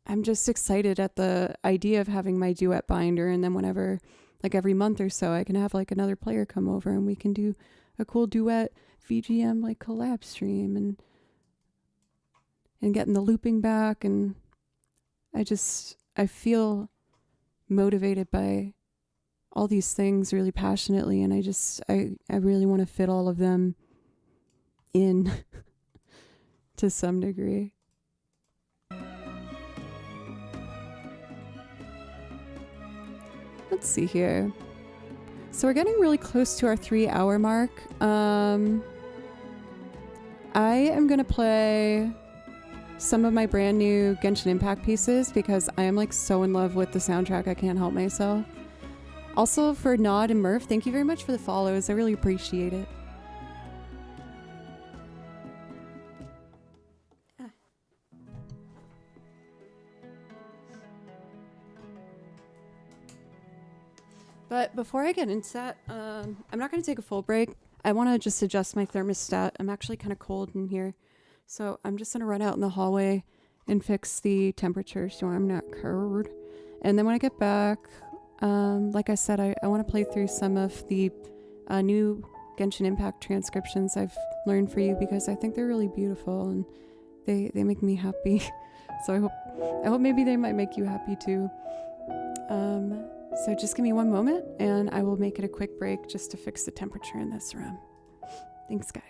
[SPEAKER 1] I'm just excited at the idea of having my duet binder, and then whenever, like every month or so, I can have like another player come over and we can do a cool duet VGM like collab stream and getting the looping back. And I feel motivated by all these things really passionately, and I really want to fit all of them in to some degree. Let's see here. So we're getting really close to our 3-hour mark. I am going to play some of my brand new Genshin Impact pieces because I am like so in love with the soundtrack I can't help myself. Also for Nod and Murph, thank you very much for the follows. I really appreciate it. But before I get into that, I'm not going to take a full break. I want to just adjust my thermostat. I'm actually kind of cold in here. So I'm just going to run out in the hallway and fix the temperature so I'm not cold. And then when I get back, like I said, I want to play through some of the new Genshin Impact transcriptions I've learned for you because I think they're really beautiful and they make me happy. So I hope maybe they might make you happy too. So just give me one moment and I will make it a quick break just to fix the temperature in this room. Thanks, guys.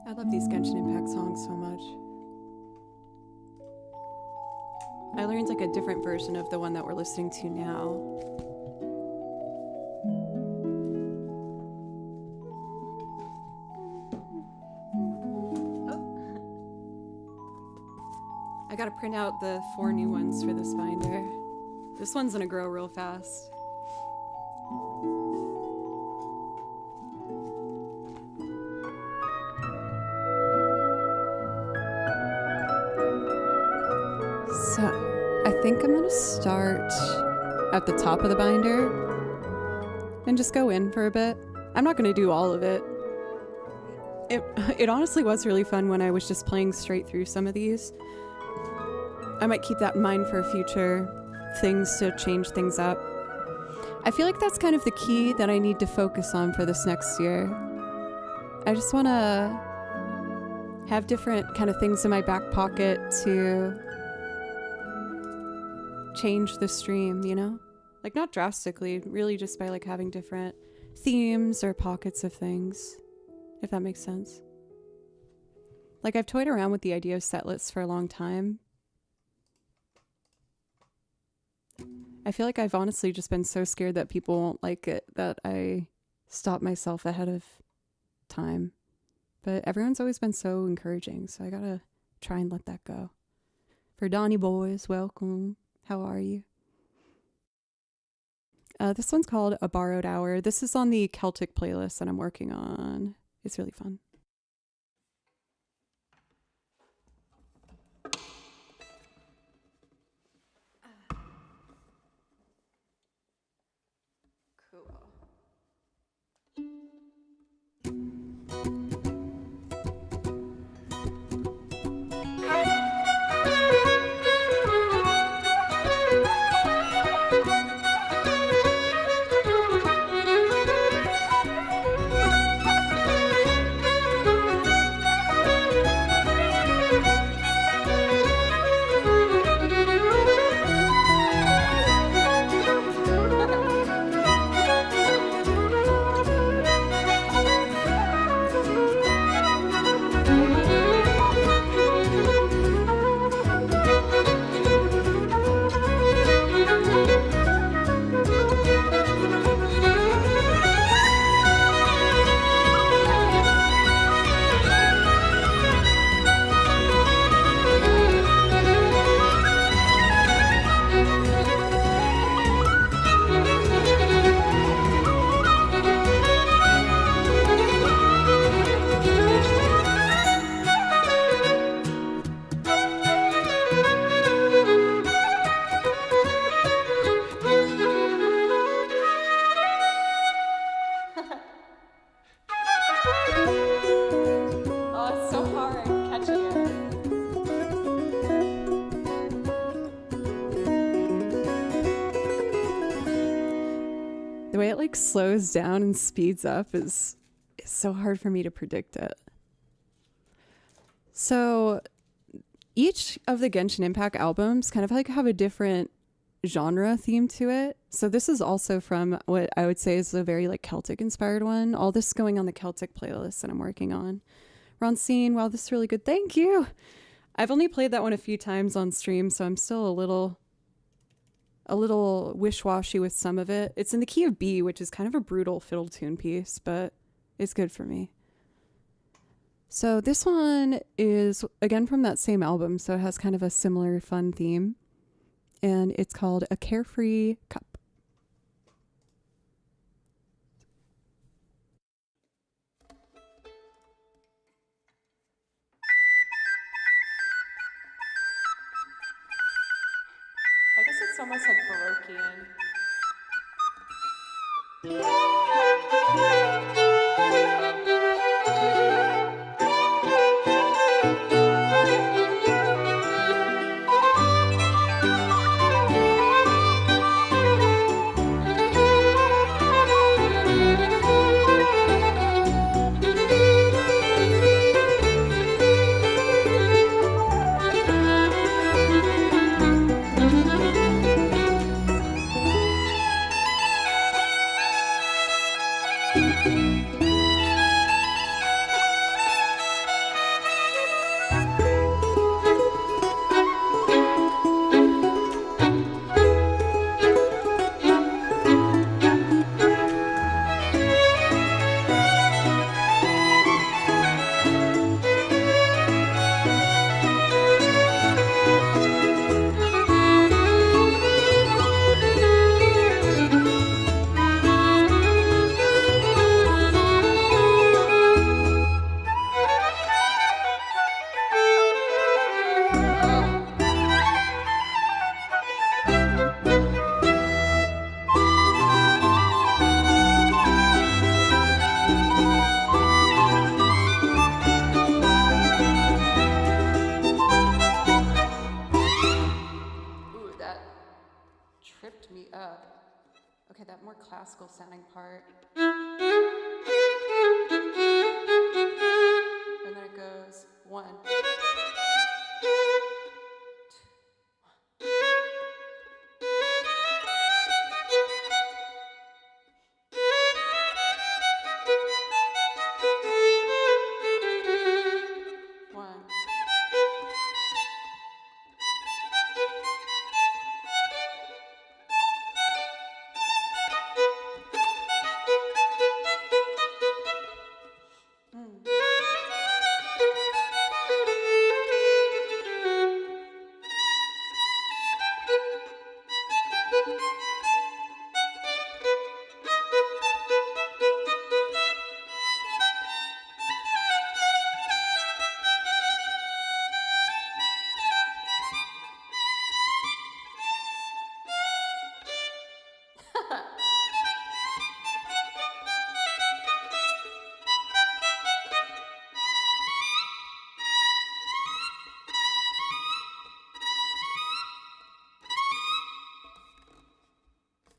[SPEAKER 1] I love these Genshin Impact songs so much. I learned like a different version of the one that we're listening to now. Oh. I gotta print out the 4 new ones for this binder. This one's gonna grow real fast. So, I think I'm gonna start at the top of the binder and just go in for a bit. I'm not gonna do all of it. It honestly was really fun when I was just playing straight through some of these. I might keep that in mind for future things to change things up. I feel like that's kind of the key that I need to focus on for this next year. I just wanna have different kind of things in my back pocket to change the stream, you know? Like not drastically, really just by like having different themes or pockets of things, if that makes sense. Like I've toyed around with the idea of set lists for a long time. I feel like I've honestly just been so scared that people won't like it that I stop myself ahead of time. But everyone's always been so encouraging, so I gotta try and let that go. For Donnie boys, welcome. How are you? This one's called A Borrowed Hour. This is on the Celtic playlist that I'm working on. It's really fun. Cool. The way it like slows down and speeds up is so hard for me to predict it. So each of the Genshin Impact albums kind of like have a different genre theme to it. So this is also from what I would say is a very like Celtic inspired one. All this going on the Celtic playlist that I'm working on. Roncine, wow, this is really good. Thank you. I've only played that one a few times on stream, so I'm still a little wish-washy with some of it. It's in the key of B, which is kind of a brutal fiddle tune piece, but it's good for me. So this one is, again, from that same album, so it has kind of a similar fun theme. And it's called A Carefree Cup. I guess it's almost like Baroquean. Tripped me up. Okay, that more classical sounding part. And then it goes 1.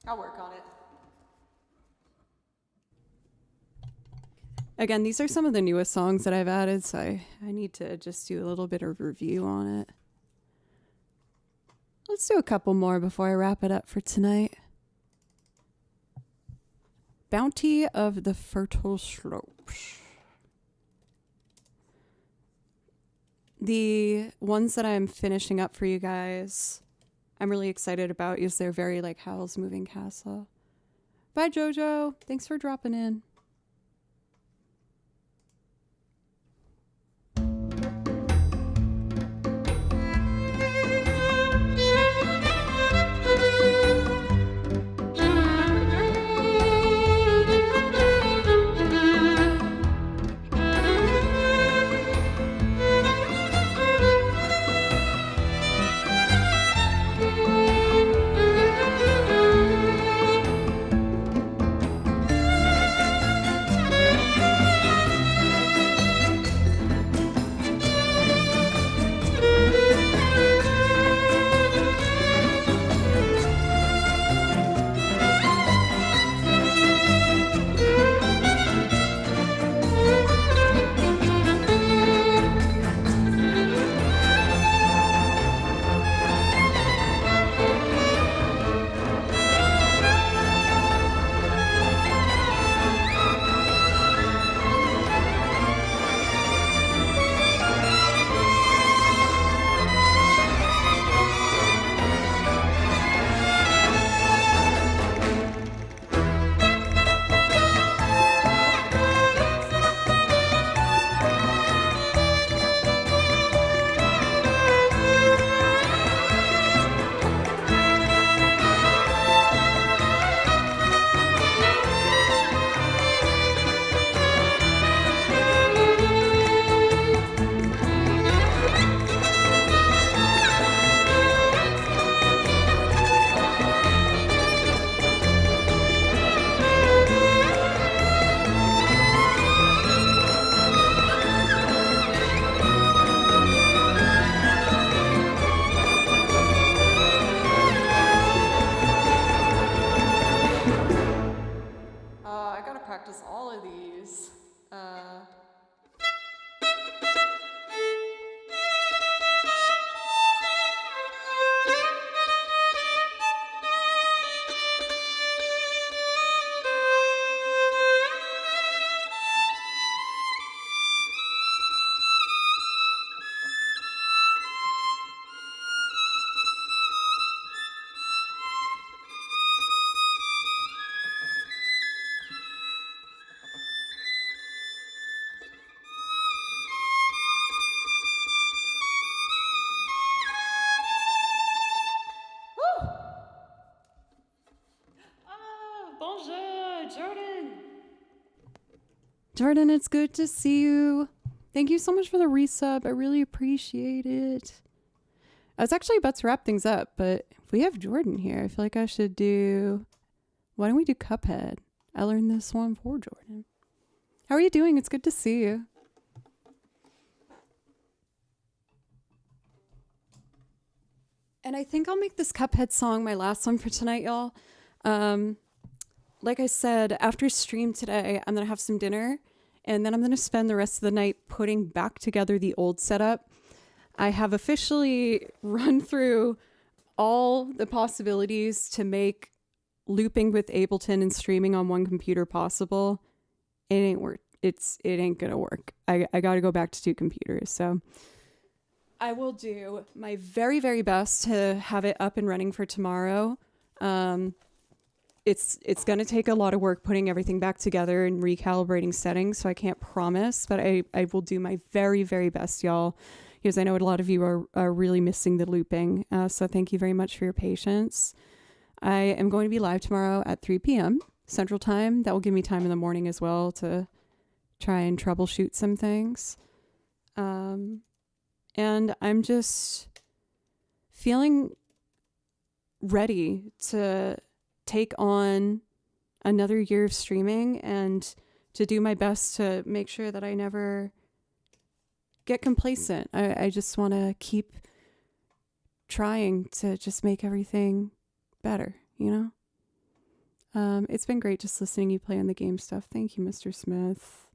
[SPEAKER 1] I'll work on it. Again, these are some of the newest songs that I've added, so I need to just do a little bit of review on it. Let's do a couple more before I wrap it up for tonight. Bounty of the Fertile Slopes. The ones that I'm finishing up for you guys, I'm really excited about is they're very like Howl's Moving Castle. Bye, Jojo. Thanks for dropping in. all of these. Bonjour, Jordan. Jordan, it's good to see you. Thank you so much for the resub. I really appreciate it. I was actually about to wrap things up, but if we have Jordan here, I feel like I should do... Why don't we do Cuphead? I learned this one for Jordan. How are you doing? It's good to see you. And I think I'll make this Cuphead song my last one for tonight, y'all. Like I said, after stream today, I'm going to have some dinner, and then I'm going to spend the rest of the night putting back together the old setup. I have officially run through all the possibilities to make looping with Ableton and streaming on one computer possible. It ain't work. It ain't going to work. I got to go back to 2 computers. So I will do my very, very best to have it up and running for tomorrow. It's going to take a lot of work putting everything back together and recalibrating settings, so I can't promise, but I will do my very, very best, y'all, because I know a lot of you are really missing the looping. So thank you very much for your patience. I am going to be live tomorrow at 3 p.m. Central Time. That will give me time in the morning as well to try and troubleshoot some things. And I'm just feeling ready to take on another year of streaming and to do my best to make sure that I never get complacent. I just want to keep trying to just make everything better, you know? It's been great just listening to you play on the game stuff. Thank you, Mr. Smith.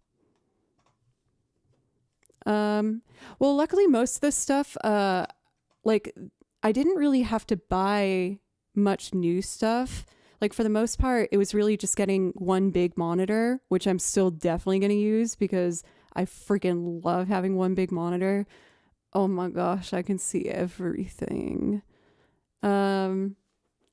[SPEAKER 1] Well, luckily most of this stuff, like I didn't really have to buy much new stuff. Like for the most part, it was really just getting one big monitor, which I'm still definitely going to use because I freaking love having one big monitor. Oh my gosh, I can see everything. And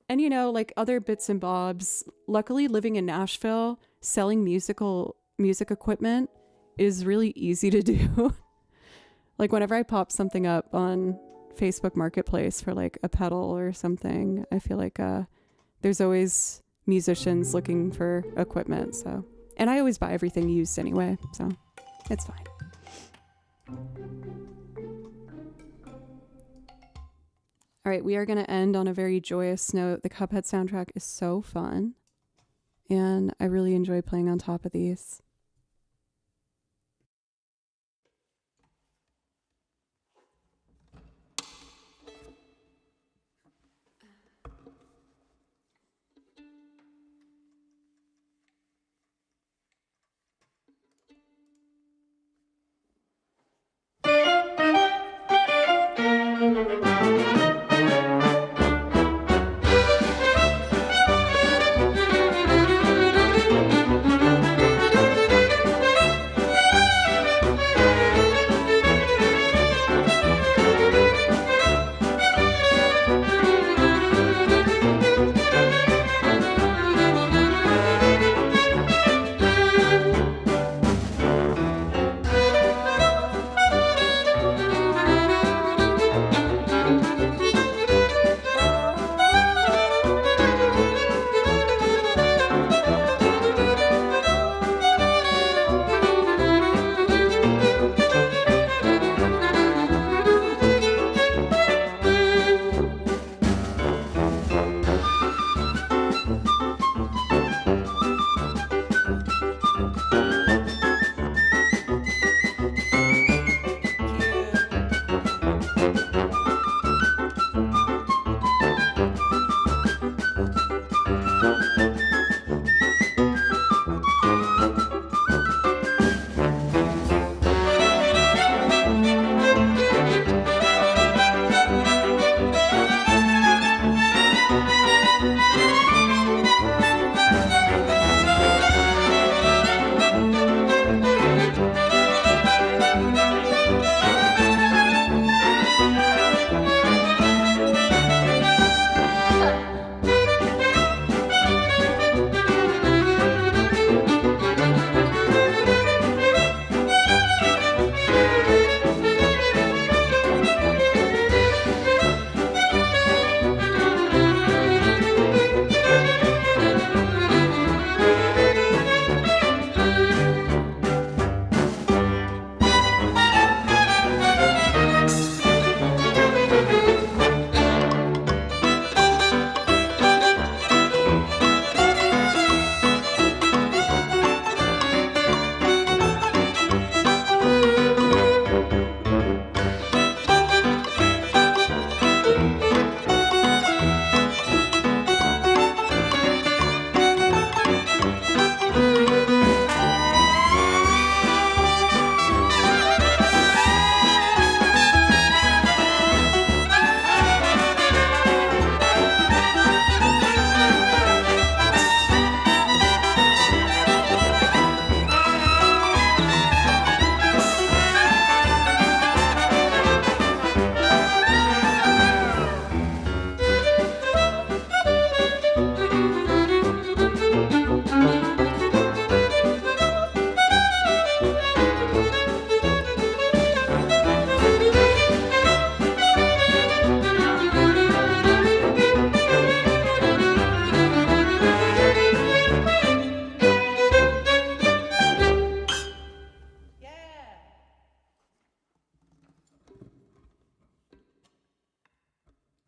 [SPEAKER 1] you know, like other bits and bobs, luckily living in Nashville, selling music equipment is really easy to do. Like whenever I pop something up on Facebook Marketplace for like a pedal or something, I feel like there's always musicians looking for equipment. So, and I always buy everything used anyway, so it's fine. All right, we are going to end on a very joyous note. The Cuphead soundtrack is so fun, and I really enjoy playing on top of these.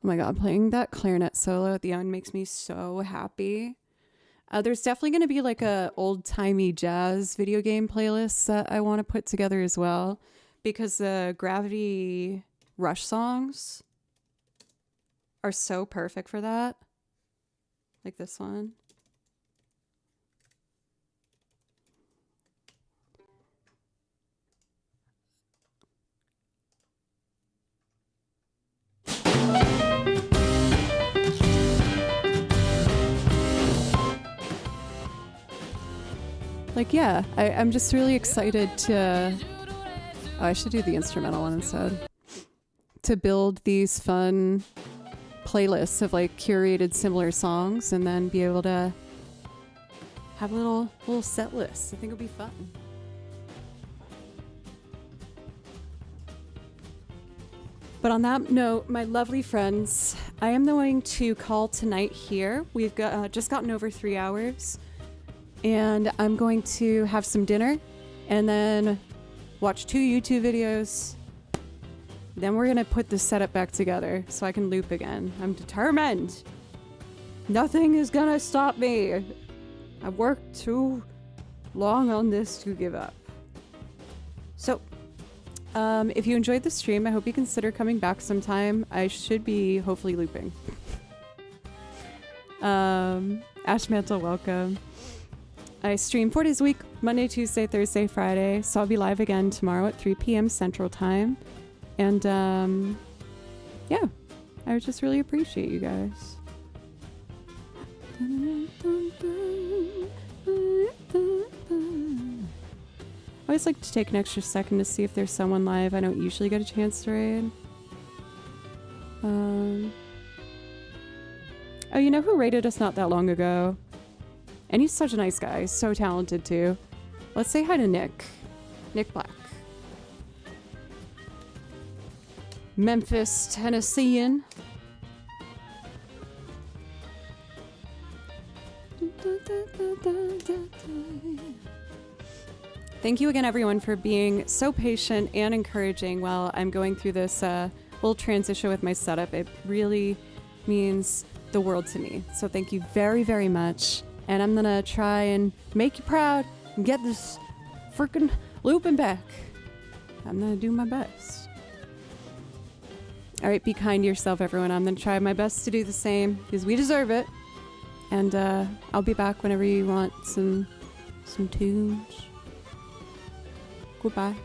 [SPEAKER 1] Oh my god, playing that clarinet solo at the end makes me so happy. There's definitely going to be like a old-timey jazz video game playlist that I want to put together as well, because the Gravity Rush songs are so perfect for that. Like this one. Like, yeah, I'm just really excited to... Oh, I should do the instrumental one instead. To build these fun playlists of like curated similar songs and then be able to have a little set list. I think it'll be fun. But on that note, my lovely friends, I am going to call tonight here. We've got just gotten over 3 hours. And I'm going to have some dinner and then watch 2 YouTube videos. Then we're going to put the setup back together so I can loop again. I'm determined. Nothing is going to stop me. I've worked too long on this to give up. So, if you enjoyed the stream, I hope you consider coming back sometime. I should be hopefully looping. Ash Mantle, welcome. I stream 4 days a week, Monday, Tuesday, Thursday, Friday. So I'll be live again tomorrow at 3 p.m. Central Time. And yeah, I would just really appreciate you guys. I always like to take an extra second to see if there's someone live I don't usually get a chance to raid. Oh, you know who raided us not that long ago? And he's such a nice guy. He's so talented too. Let's say hi to Nick. Nick Black. Memphis, Tennessean. Thank you again, everyone, for being so patient and encouraging while I'm going through this little transition with my setup. It really means the world to me. So thank you very, very much. And I'm gonna try and make you proud and get this freaking looping back. I'm gonna do my best. All right, be kind to yourself, everyone. I'm gonna try my best to do the same because we deserve it. And I'll be back whenever you want some tunes. Goodbye.